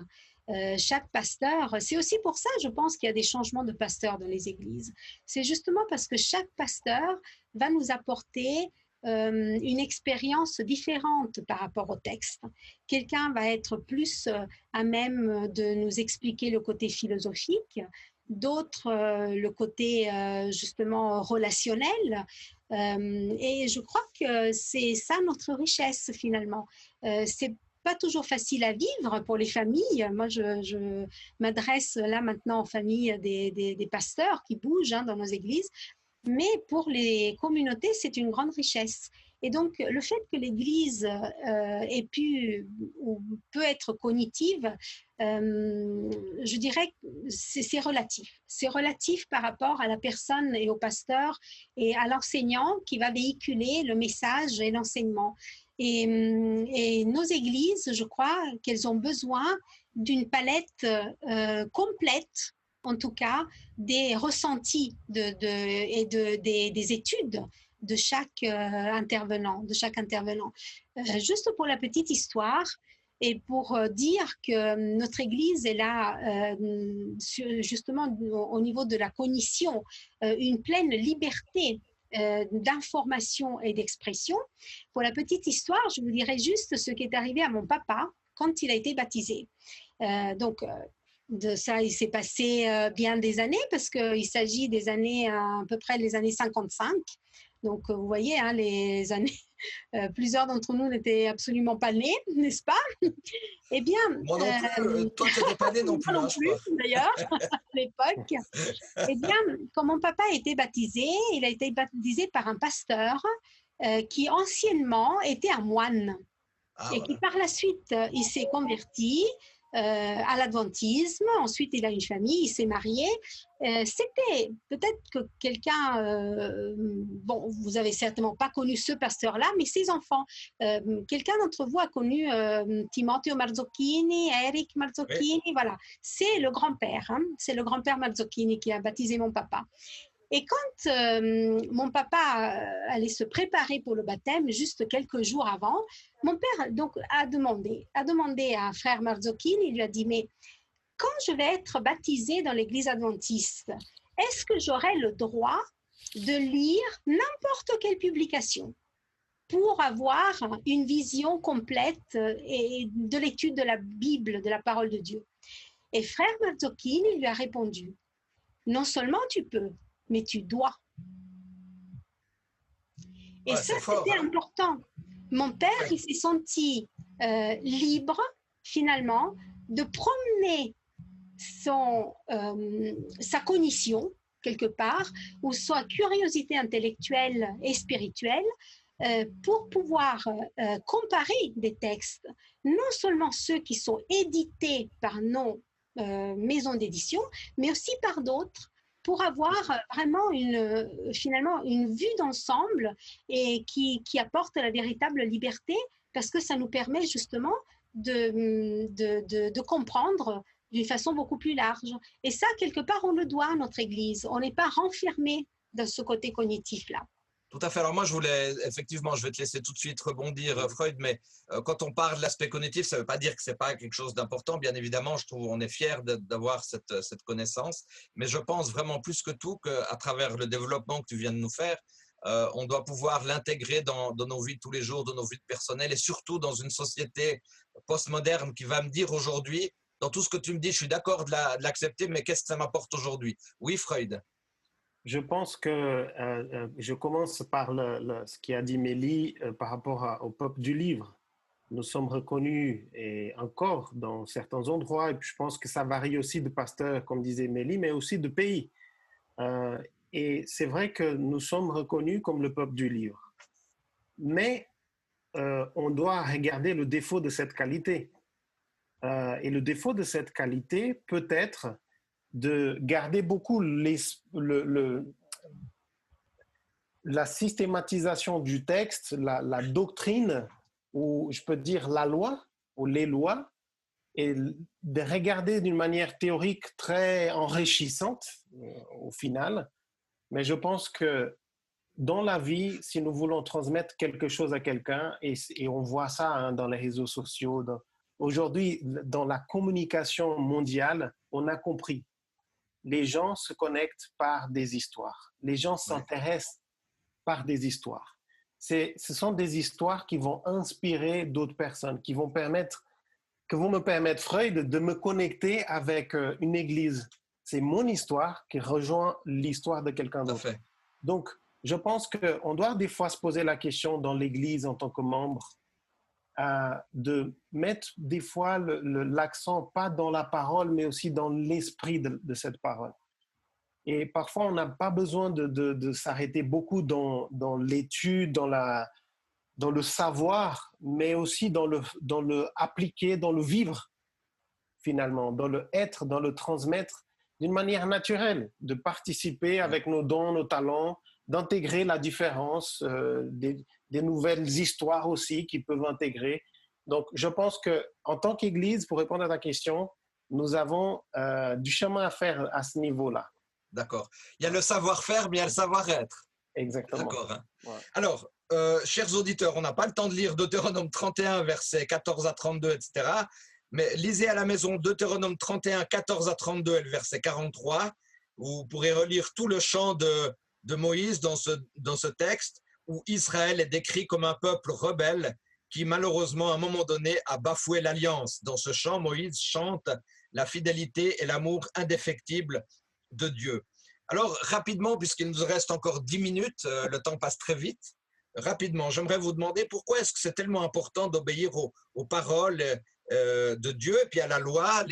Chaque pasteur, c'est aussi pour ça, je pense, qu'il y a des changements de pasteurs dans les églises. C'est justement parce que chaque pasteur va nous apporter une expérience différente par rapport au texte. Quelqu'un va être plus à même de nous expliquer le côté philosophique, d'autres le côté justement relationnel. Et je crois que c'est ça notre richesse finalement. C'est pas toujours facile à vivre pour les familles. Moi, je m'adresse là maintenant aux familles des pasteurs qui bougent dans nos églises. Mais pour les communautés, c'est une grande richesse. Et donc, le fait que l'Église ait pu ou peut être cognitive, je dirais que c'est relatif. C'est relatif par rapport à la personne et au pasteur et à l'enseignant qui va véhiculer le message et l'enseignement. Et nos églises, je crois qu'elles ont besoin d'une palette complète, en tout cas, des ressentis et des études de chaque intervenant. Juste pour la petite histoire, et pour dire que notre Église est là, justement au niveau de la cognition, une pleine liberté d'information et d'expression. Pour la petite histoire, je vous dirais juste ce qui est arrivé à mon papa quand il a été baptisé. De ça, il s'est passé bien des années, parce qu'il s'agit des années, à peu près les années 55. Donc, vous voyez, les années, plusieurs d'entre nous n'étaient absolument pas nés, n'est-ce pas? Eh bien, moi non plus, toi tu n'étais pas né non plus. Moi non plus, d'ailleurs, à l'époque. Eh bien, quand mon papa a été baptisé, il a été baptisé par un pasteur qui anciennement était un moine. Et qui par la suite, il s'est converti à l'adventisme. Ensuite, il a une famille, il s'est marié. C'était peut-être que quelqu'un, bon, vous avez certainement pas connu ce pasteur-là, mais ses enfants. Quelqu'un d'entre vous a connu Timoteo Marzocchini, Eric Marzocchini, oui. Voilà. C'est le grand-père, c'est le grand-père Marzocchini qui a baptisé mon papa. Et quand mon papa allait se préparer pour le baptême, juste quelques jours avant, mon père donc, a demandé à frère Marzocchini, il lui a dit, mais quand je vais être baptisé dans l'église adventiste, est-ce que j'aurai le droit de lire n'importe quelle publication pour avoir une vision complète et de l'étude de la Bible, de la parole de Dieu? Et frère Marzocchini lui a répondu, non seulement tu peux, mais tu dois. Et ça, c'était important. Mon père, il s'est senti libre, finalement, de promener sa cognition, quelque part, ou sa curiosité intellectuelle et spirituelle, pour pouvoir comparer des textes, non seulement ceux qui sont édités par nos maisons d'édition, mais aussi par d'autres, pour avoir vraiment finalement une vue d'ensemble et qui apporte la véritable liberté, parce que ça nous permet justement de comprendre d'une façon beaucoup plus large. Et ça, quelque part, on le doit à notre Église. On n'est pas renfermé dans ce côté cognitif-là. Tout à fait. Alors moi, je vais te laisser tout de suite rebondir, Freud, mais quand on parle de l'aspect cognitif, ça ne veut pas dire que ce n'est pas quelque chose d'important. Bien évidemment, je trouve qu'on est fiers d'avoir cette connaissance, mais je pense vraiment plus que tout qu'à travers le développement que tu viens de nous faire, on doit pouvoir l'intégrer dans nos vies de tous les jours, dans nos vies personnelles, et surtout dans une société postmoderne qui va me dire aujourd'hui, dans tout ce que tu me dis, je suis d'accord de l'accepter, mais qu'est-ce que ça m'apporte aujourd'hui? Oui, Freud. Je pense que je commence par ce qu'a dit Mélie par rapport au peuple du livre. Nous sommes reconnus et encore dans certains endroits, et puis je pense que ça varie aussi de pasteur, comme disait Mélie, mais aussi de pays. Euh, et c'est vrai que nous sommes reconnus comme le peuple du livre. Mais on doit regarder le défaut de cette qualité. Et le défaut de cette qualité peut être de garder beaucoup la systématisation du texte, la doctrine, ou je peux dire la loi, ou les lois, et de regarder d'une manière théorique très enrichissante au final. Mais je pense que dans la vie, si nous voulons transmettre quelque chose à quelqu'un, et on voit ça hein, dans les réseaux sociaux, aujourd'hui, dans la communication mondiale, on a compris. Les gens se connectent par des histoires. Les gens s'intéressent par des histoires. Ce sont des histoires qui vont inspirer d'autres personnes, qui vont me permettre, Freud, de me connecter avec une église. C'est mon histoire qui rejoint l'histoire de quelqu'un d'autre. Donc, je pense qu'on doit des fois se poser la question dans l'église en tant que membre, de mettre des fois l'accent pas dans la parole, mais aussi dans l'esprit de cette parole. Et parfois, on n'a pas besoin de s'arrêter beaucoup dans l'étude, dans le savoir, mais aussi dans le appliquer, dans le vivre, finalement, dans le être, dans le transmettre d'une manière naturelle, de participer avec nos dons, nos talents, d'intégrer la différence, des nouvelles histoires aussi qui peuvent intégrer. Donc, je pense qu'en tant qu'Église, pour répondre à ta question, nous avons du chemin à faire à ce niveau-là. D'accord. Il y a le savoir-faire, mais il y a le savoir-être. Exactement. D'accord. Hein. Ouais. Alors, chers auditeurs, on n'a pas le temps de lire Deutéronome 31, versets 14 à 32, etc. Mais lisez à la maison Deutéronome 31, 14 à 32 et le verset 43. Vous pourrez relire tout le chant de Moïse dans ce texte où Israël est décrit comme un peuple rebelle qui, malheureusement, à un moment donné, a bafoué l'alliance. Dans ce chant, Moïse chante la fidélité et l'amour indéfectible de Dieu. Alors, rapidement, puisqu'il nous reste encore 10 minutes, le temps passe très vite, rapidement, j'aimerais vous demander pourquoi est-ce que c'est tellement important d'obéir aux paroles de Dieu et puis à la loi,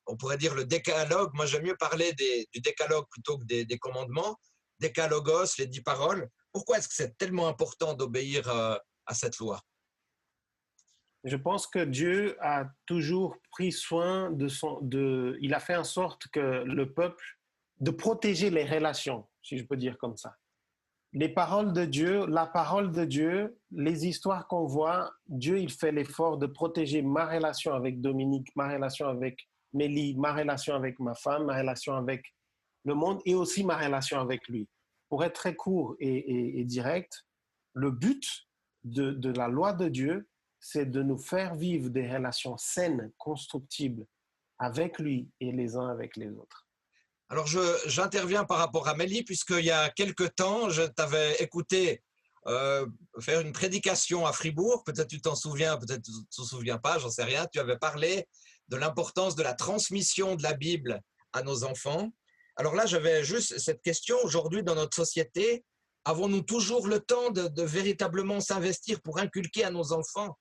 on pourrait dire le décalogue. Moi, j'aime mieux parler du décalogue plutôt que des commandements. Décalogos, les 10 paroles. Pourquoi est-ce que c'est tellement important d'obéir à cette loi? Je pense que Dieu a toujours pris soin il a fait en sorte que le peuple, de protéger les relations, si je peux dire comme ça. Les paroles de Dieu, la parole de Dieu, les histoires qu'on voit, Dieu, il fait l'effort de protéger ma relation avec Dominique, ma relation avec Mélie, ma relation avec ma femme, ma relation avec le monde et aussi ma relation avec lui. Pour être très court et direct, le but de la loi de Dieu, c'est de nous faire vivre des relations saines, constructibles avec lui et les uns avec les autres. Alors, j'interviens par rapport à Mélie, puisqu'il y a quelque temps, je t'avais écouté faire une prédication à Fribourg. Peut-être tu t'en souviens, peut-être tu ne t'en souviens pas, j'en sais rien. Tu avais parlé de l'importance de la transmission de la Bible à nos enfants. Alors là, j'avais juste cette question. Aujourd'hui, dans notre société, avons-nous toujours le temps de véritablement s'investir pour inculquer à nos enfants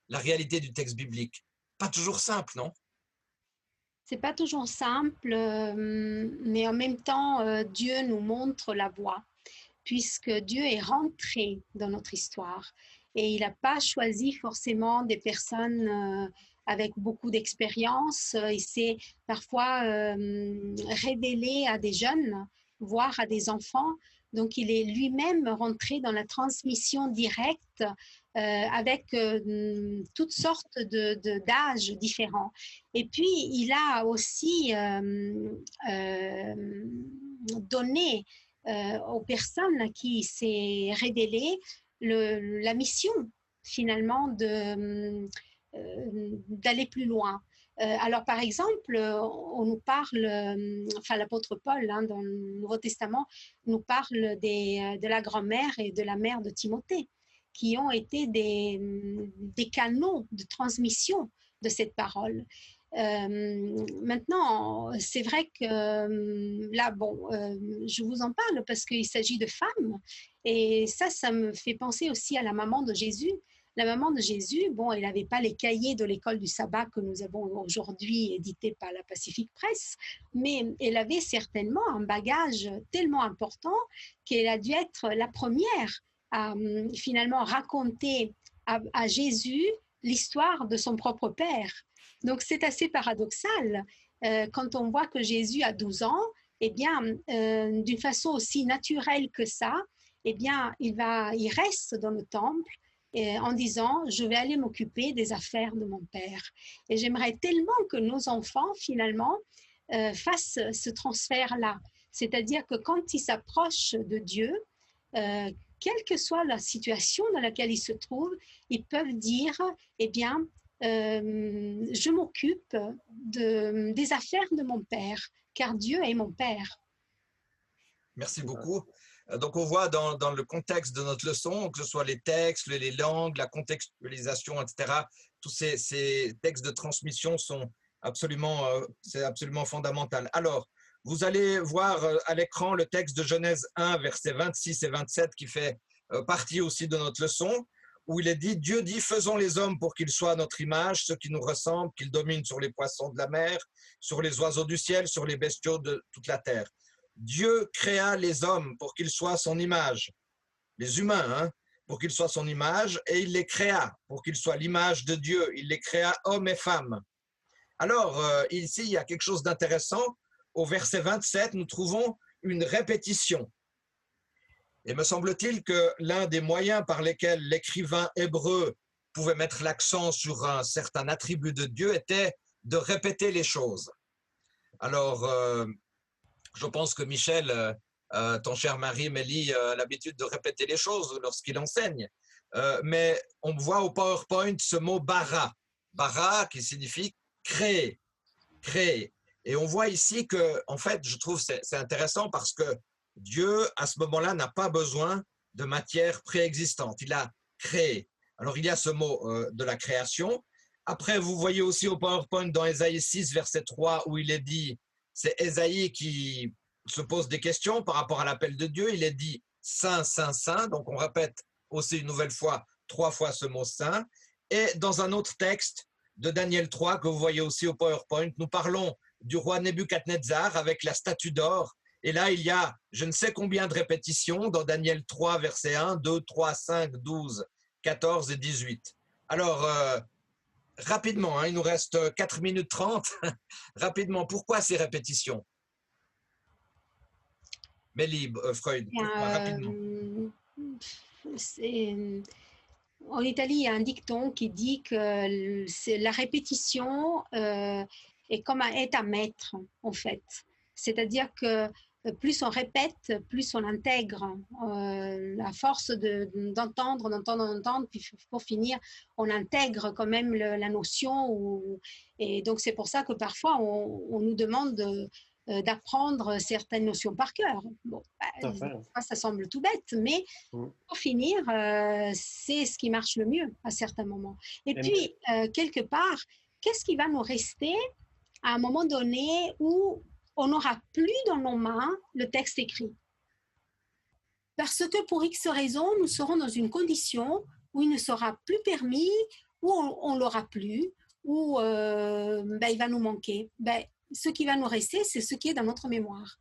la réalité du texte biblique? Pas toujours simple, non? C'est pas toujours simple, mais en même temps, Dieu nous montre la voie, puisque Dieu est rentré dans notre histoire et il n'a pas choisi forcément des personnes avec beaucoup d'expérience. Il s'est parfois révélé à des jeunes, voire à des enfants. Donc, il est lui-même rentré dans la transmission directe avec toutes sortes d'âges différents. Et puis, il a aussi donné aux personnes à qui il s'est révélé la mission, finalement, d'aller plus loin. Alors, par exemple, on nous parle, enfin l'apôtre Paul, hein, dans le Nouveau Testament, nous parle de la grand-mère et de la mère de Timothée, qui ont été des canaux de transmission de cette parole. Maintenant, c'est vrai que là, bon, je vous en parle parce qu'il s'agit de femmes. Et ça me fait penser aussi à la maman de Jésus. La maman de Jésus, bon, elle n'avait pas les cahiers de l'école du sabbat que nous avons aujourd'hui édités par la Pacific Press, mais elle avait certainement un bagage tellement important qu'elle a dû être la première à finalement raconter à Jésus l'histoire de son propre père. Donc c'est assez paradoxal quand on voit que Jésus a 12 ans, eh bien, d'une façon aussi naturelle que ça, eh bien, il reste dans le temple en disant « je vais aller m'occuper des affaires de mon père ». Et j'aimerais tellement que nos enfants, finalement, fassent ce transfert-là. C'est-à-dire que quand ils s'approchent de Dieu, quelle que soit la situation dans laquelle ils se trouvent, ils peuvent dire « eh bien, je m'occupe des affaires de mon père, car Dieu est mon père ». Merci beaucoup. Donc, on voit dans le contexte de notre leçon, que ce soit les textes, les langues, la contextualisation, etc., tous ces textes de transmission sont c'est absolument fondamental. Alors, vous allez voir à l'écran le texte de Genèse 1, versets 26 et 27, qui fait partie aussi de notre leçon, où il est dit « Dieu dit, faisons les hommes pour qu'ils soient à notre image, ceux qui nous ressemblent, qu'ils dominent sur les poissons de la mer, sur les oiseaux du ciel, sur les bestiaux de toute la terre. » Dieu créa les hommes pour qu'ils soient son image, les humains, hein, pour qu'ils soient son image, et il les créa pour qu'ils soient l'image de Dieu. Il les créa hommes et femmes. Alors, ici, il y a quelque chose d'intéressant. Au verset 27, nous trouvons une répétition. Et me semble-t-il que l'un des moyens par lesquels l'écrivain hébreu pouvait mettre l'accent sur un certain attribut de Dieu était de répéter les choses. Alors, je pense que Michel, ton cher mari Mélie, a l'habitude de répéter les choses lorsqu'il enseigne. Mais on voit au PowerPoint ce mot bara. Bara qui signifie créer, créer. Et on voit ici que, en fait, je trouve que c'est intéressant parce que Dieu, à ce moment-là, n'a pas besoin de matière préexistante. Il a créé. Alors, il y a ce mot de la création. Après, vous voyez aussi au PowerPoint dans Ésaïe 6, verset 3, où il est dit, c'est Ésaïe qui se pose des questions par rapport à l'appel de Dieu. Il est dit Saint, Saint, Saint. Donc, on répète aussi une nouvelle fois, 3 fois ce mot Saint. Et dans un autre texte de Daniel 3, que vous voyez aussi au PowerPoint, nous parlons du roi Nebuchadnezzar avec la statue d'or. Et là, il y a je ne sais combien de répétitions dans Daniel 3, verset 1, 2, 3, 5, 12, 14 et 18. Alors, rapidement, hein, il nous reste 4 minutes 30. Rapidement, pourquoi ces répétitions? Mélie, Freud, pourquoi rapidement? En Italie, il y a un dicton qui dit que la répétition est comme est un maître, en fait. C'est-à-dire que plus on répète, plus on intègre. À force d'entendre, puis pour finir, on intègre quand même la notion. Et donc, c'est pour ça que parfois, on nous demande d'apprendre certaines notions par cœur. Bon, ça semble tout bête, mais pour finir, c'est ce qui marche le mieux à certains moments. Et puis, quelque part, qu'est-ce qui va nous rester à un moment donné où on n'aura plus dans nos mains le texte écrit? Parce que pour X raisons, nous serons dans une condition où il ne sera plus permis, où on ne l'aura plus, où il va nous manquer. Ce qui va nous rester, c'est ce qui est dans notre mémoire.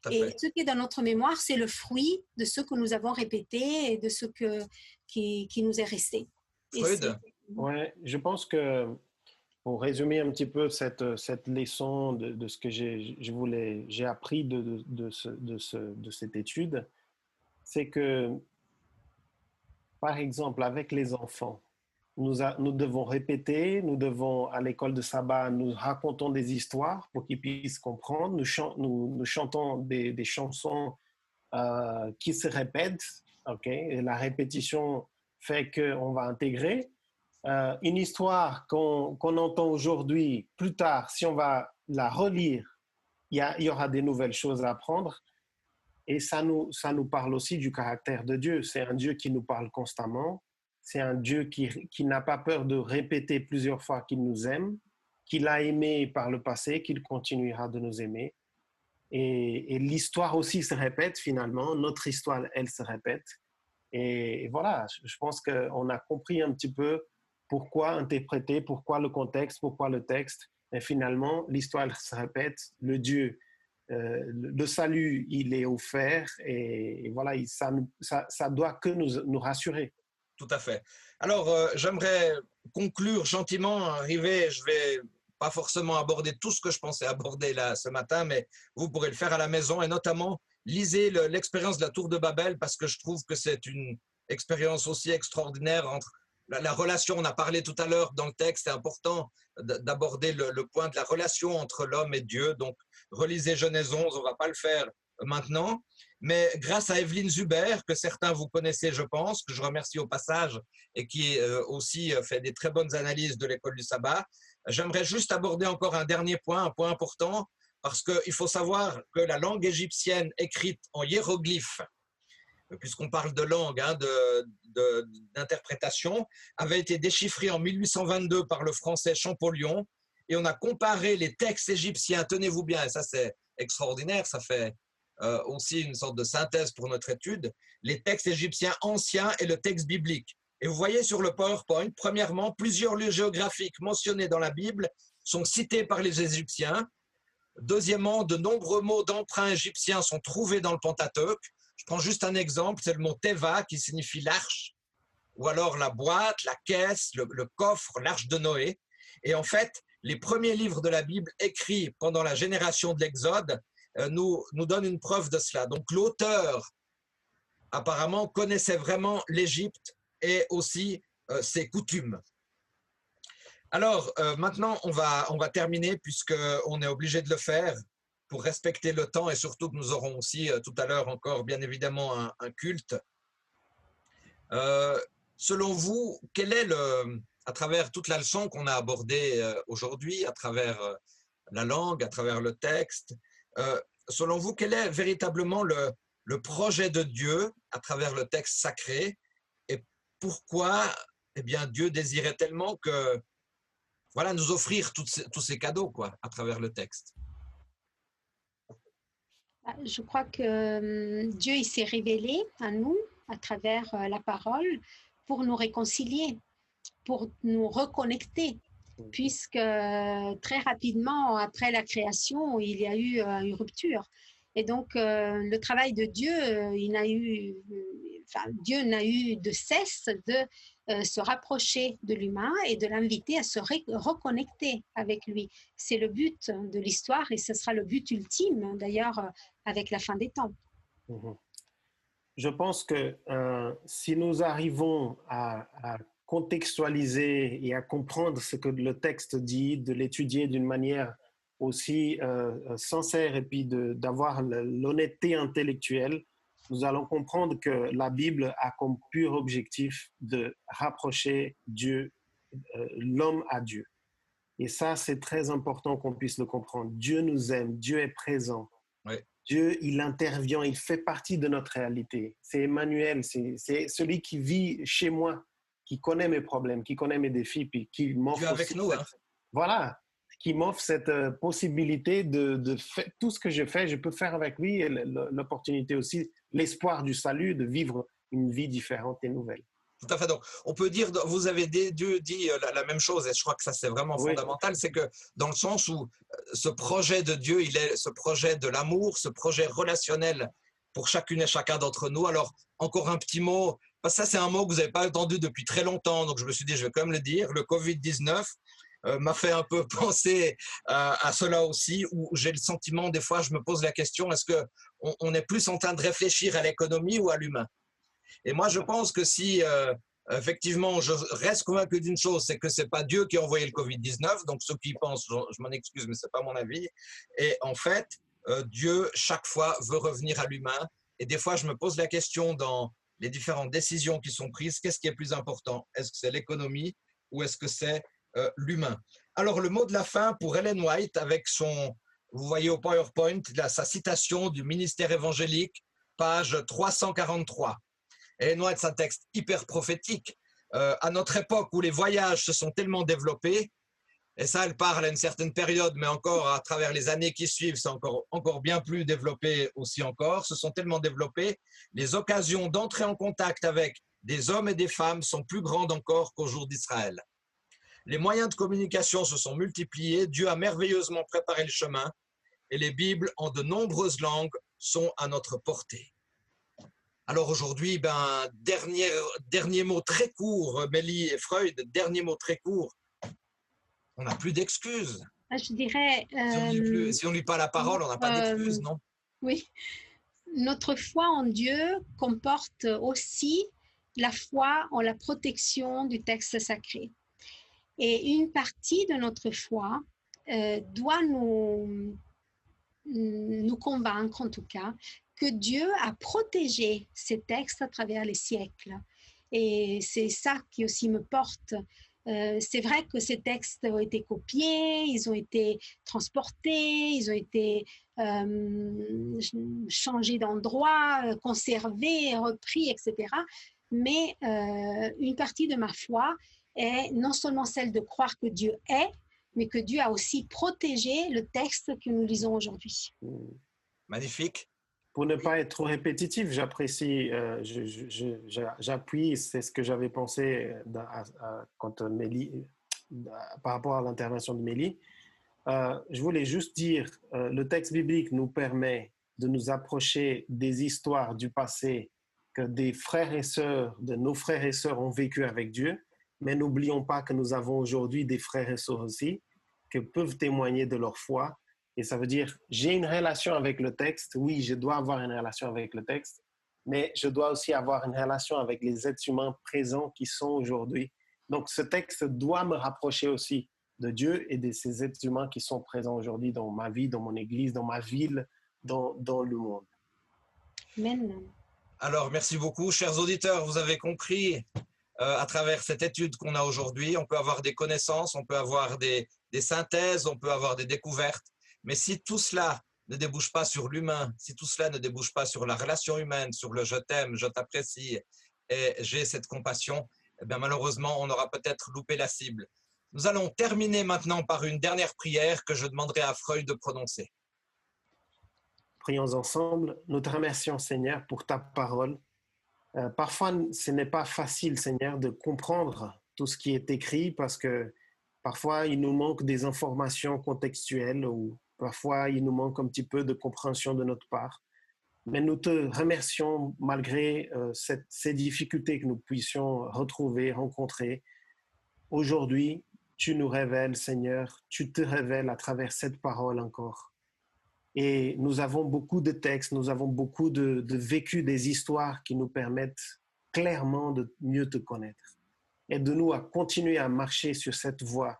Et ce qui est dans notre mémoire, c'est le fruit de ce que nous avons répété et de ce qui nous est resté. Ouais, je pense que pour résumer un petit peu cette leçon de ce que j'ai appris de cette étude, c'est que, par exemple, avec les enfants, nous devons répéter, nous devons, à l'école de sabbat, nous racontons des histoires pour qu'ils puissent comprendre. Nous chantons des chansons qui se répètent, et la répétition fait qu'on va intégrer. Une histoire qu'on entend aujourd'hui, plus tard, si on va la relire, il y aura des nouvelles choses à apprendre. Et ça nous parle aussi du caractère de Dieu. C'est un Dieu qui nous parle constamment. C'est un Dieu qui n'a pas peur de répéter plusieurs fois qu'il nous aime, qu'il a aimé par le passé, qu'il continuera de nous aimer. Et l'histoire aussi se répète finalement, notre histoire, elle se répète. Et voilà, je pense qu'on a compris un petit peu pourquoi interpréter, pourquoi le contexte, pourquoi le texte. Et finalement, l'histoire se répète, le salut, il est offert et voilà, ça doit que nous rassurer. Tout à fait. Alors, j'aimerais conclure gentiment, arriver, je vais pas forcément aborder tout ce que je pensais aborder là ce matin, mais vous pourrez le faire à la maison et notamment lisez l'expérience de la Tour de Babel parce que je trouve que c'est une expérience aussi extraordinaire entre la relation, on a parlé tout à l'heure dans le texte, c'est important d'aborder le point de la relation entre l'homme et Dieu. Donc, relisez Genèse 11, on ne va pas le faire maintenant, mais grâce à Evelyne Zuber, que certains vous connaissez, je pense, que je remercie au passage et qui aussi fait des très bonnes analyses de l'école du sabbat, j'aimerais juste aborder encore un dernier point, un point important, parce qu'il faut savoir que la langue égyptienne écrite en hiéroglyphes, puisqu'on parle de langue, d'interprétation, avait été déchiffrée en 1822 par le français Champollion, et on a comparé les textes égyptiens, tenez-vous bien, et ça c'est extraordinaire, ça fait aussi une sorte de synthèse pour notre étude, les textes égyptiens anciens et le texte biblique. Et vous voyez sur le PowerPoint, premièrement, plusieurs lieux géographiques mentionnés dans la Bible sont cités par les Égyptiens. Deuxièmement, de nombreux mots d'emprunt égyptiens sont trouvés dans le Pentateuque. Je prends juste un exemple, c'est le mot Teva qui signifie l'arche, ou alors la boîte, la caisse, le coffre, l'arche de Noé. Et en fait, les premiers livres de la Bible écrits pendant la génération de l'Exode nous donnent une preuve de cela. Donc l'auteur, apparemment, connaissait vraiment l'Égypte et aussi ses coutumes. Alors, maintenant, on va terminer puisqu'on est obligé de le faire pour respecter le temps et surtout que nous aurons aussi tout à l'heure encore, bien évidemment, un culte. Selon vous, quel est à travers toute la leçon qu'on a abordée aujourd'hui, à travers la langue, à travers le texte, selon vous, quel est véritablement le projet de Dieu à travers le texte sacré et pourquoi eh bien, Dieu désirait tellement que, voilà, nous offrir tous ces cadeaux quoi, à travers le texte? Je crois que Dieu il s'est révélé à nous à travers la parole pour nous réconcilier, pour nous reconnecter, puisque très rapidement après la création, il y a eu une rupture. Et donc, le travail de Dieu, Dieu n'a eu de cesse de se rapprocher de l'humain et de l'inviter à se reconnecter avec lui. C'est le but de l'histoire et ce sera le but ultime, d'ailleurs, avec la fin des temps. Je pense que si nous arrivons à contextualiser et à comprendre ce que le texte dit, de l'étudier d'une manière aussi sincère et puis d'avoir l'honnêteté intellectuelle, nous allons comprendre que la Bible a comme pur objectif de rapprocher Dieu, l'homme à Dieu. Et ça, c'est très important qu'on puisse le comprendre. Dieu nous aime, Dieu est présent. Oui. Dieu, il intervient, il fait partie de notre réalité. C'est Emmanuel, c'est celui qui vit chez moi, qui connaît mes problèmes, qui connaît mes défis, puis qui m'offre avec nous, voilà, qui m'offre cette possibilité de faire tout ce que je fais, je peux faire avec lui, et l'opportunité aussi, l'espoir du salut, de vivre une vie différente et nouvelle. Tout à fait. Donc, on peut dire, vous avez Dieu dit la même chose, et je crois que ça c'est vraiment fondamental, c'est que dans le sens où ce projet de Dieu, il est ce projet de l'amour, ce projet relationnel pour chacune et chacun d'entre nous. Alors, encore un petit mot, parce que ça c'est un mot que vous n'avez pas entendu depuis très longtemps, donc je me suis dit, je vais quand même le dire, le Covid-19 m'a fait un peu penser à cela aussi, où j'ai le sentiment, des fois, je me pose la question, est-ce qu'on est plus en train de réfléchir à l'économie ou à l'humain? Et moi, je pense que si, effectivement, je reste convaincu d'une chose, c'est que ce n'est pas Dieu qui a envoyé le Covid-19, donc ceux qui pensent, je m'en excuse, mais ce n'est pas mon avis. Et en fait, Dieu, chaque fois, veut revenir à l'humain. Et des fois, je me pose la question dans les différentes décisions qui sont prises, qu'est-ce qui est plus important? Est-ce que c'est l'économie ou est-ce que c'est l'humain? Alors, le mot de la fin pour Ellen White, avec vous voyez au PowerPoint, sa citation du ministère évangélique, page 343. Ellen White, c'est un texte hyper prophétique. À notre époque où les voyages se sont tellement développés, Et ça, elle parle à une certaine période, mais encore à travers les années qui suivent, c'est encore bien plus développé aussi encore. Se sont tellement développés. Les occasions d'entrer en contact avec des hommes et des femmes sont plus grandes encore qu'au jour d'Israël. Les moyens de communication se sont multipliés. Dieu a merveilleusement préparé le chemin et les Bibles en de nombreuses langues sont à notre portée. Alors aujourd'hui, dernier mot très court, Mélie et Freud, dernier mot très court. On n'a plus d'excuses. Je dirais... Si on ne lit pas la parole, on n'a pas d'excuses, non? Oui. Notre foi en Dieu comporte aussi la foi en la protection du texte sacré. Et une partie de notre foi doit nous convaincre, en tout cas, que Dieu a protégé ces textes à travers les siècles. Et c'est ça qui aussi me porte. C'est vrai que ces textes ont été copiés, ils ont été transportés, ils ont été changés d'endroit, conservés, repris, etc. Mais une partie de ma foi est non seulement celle de croire que Dieu est, mais que Dieu a aussi protégé le texte que nous lisons aujourd'hui. Magnifique. Pour ne pas être trop répétitif, j'apprécie, j'appuie, c'est ce que j'avais pensé quand par rapport à l'intervention de Mélie. Je voulais juste dire, le texte biblique nous permet de nous approcher des histoires du passé que des frères et sœurs, de nos frères et sœurs ont vécu avec Dieu, mais n'oublions pas que nous avons aujourd'hui des frères et sœurs aussi qui peuvent témoigner de leur foi. Et ça veut dire, j'ai une relation avec le texte. Oui, je dois avoir une relation avec le texte, mais je dois aussi avoir une relation avec les êtres humains présents qui sont aujourd'hui. Donc, ce texte doit me rapprocher aussi de Dieu et de ces êtres humains qui sont présents aujourd'hui dans ma vie, dans mon église, dans ma ville, dans le monde. Amen. Alors, merci beaucoup. Chers auditeurs, vous avez compris, à travers cette étude qu'on a aujourd'hui, on peut avoir des connaissances, on peut avoir des synthèses, on peut avoir des découvertes. Mais si tout cela ne débouche pas sur l'humain, si tout cela ne débouche pas sur la relation humaine, sur le je t'aime, je t'apprécie et j'ai cette compassion, eh bien malheureusement, on aura peut-être loupé la cible. Nous allons terminer maintenant par une dernière prière que je demanderai à Freud de prononcer. Prions ensemble. Nous te remercions, Seigneur, pour ta parole. Parfois, ce n'est pas facile, Seigneur, de comprendre tout ce qui est écrit parce que parfois, il nous manque des informations contextuelles ou parfois, il nous manque un petit peu de compréhension de notre part. Mais nous te remercions malgré ces difficultés que nous puissions retrouver, rencontrer. Aujourd'hui, tu nous révèles, Seigneur, tu te révèles à travers cette parole encore. Et nous avons beaucoup de textes, nous avons beaucoup de vécu, des histoires qui nous permettent clairement de mieux te connaître. Aide-nous à continuer à marcher sur cette voie,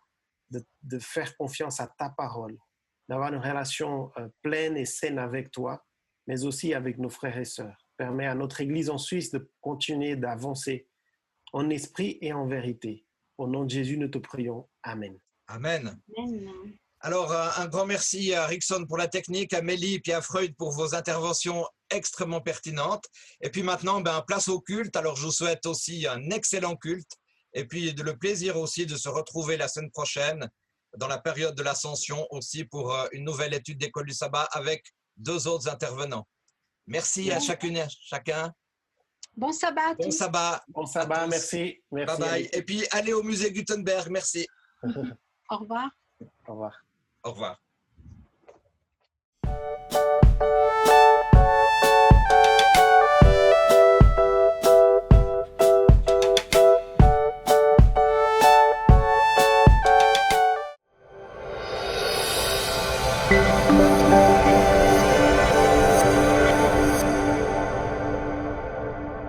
de faire confiance à ta parole, d'avoir une relation pleine et saine avec toi, mais aussi avec nos frères et sœurs. Permets à notre Église en Suisse de continuer d'avancer en esprit et en vérité. Au nom de Jésus, nous te prions. Amen. Amen. Amen. Alors, un grand merci à Rickson pour la technique, à Mélie et à Freud pour vos interventions extrêmement pertinentes. Et puis maintenant, place au culte. Alors, je vous souhaite aussi un excellent culte et puis le plaisir aussi de se retrouver la semaine prochaine dans la période de l'Ascension aussi pour une nouvelle étude d'école du sabbat avec 2 autres intervenants. Merci à chacune et à chacun. Bon sabbat. Bon sabbat. Bon sabbat, merci. Bye bye. Et puis, allez au musée Gutenberg. Merci. Au revoir. Au revoir. Au revoir.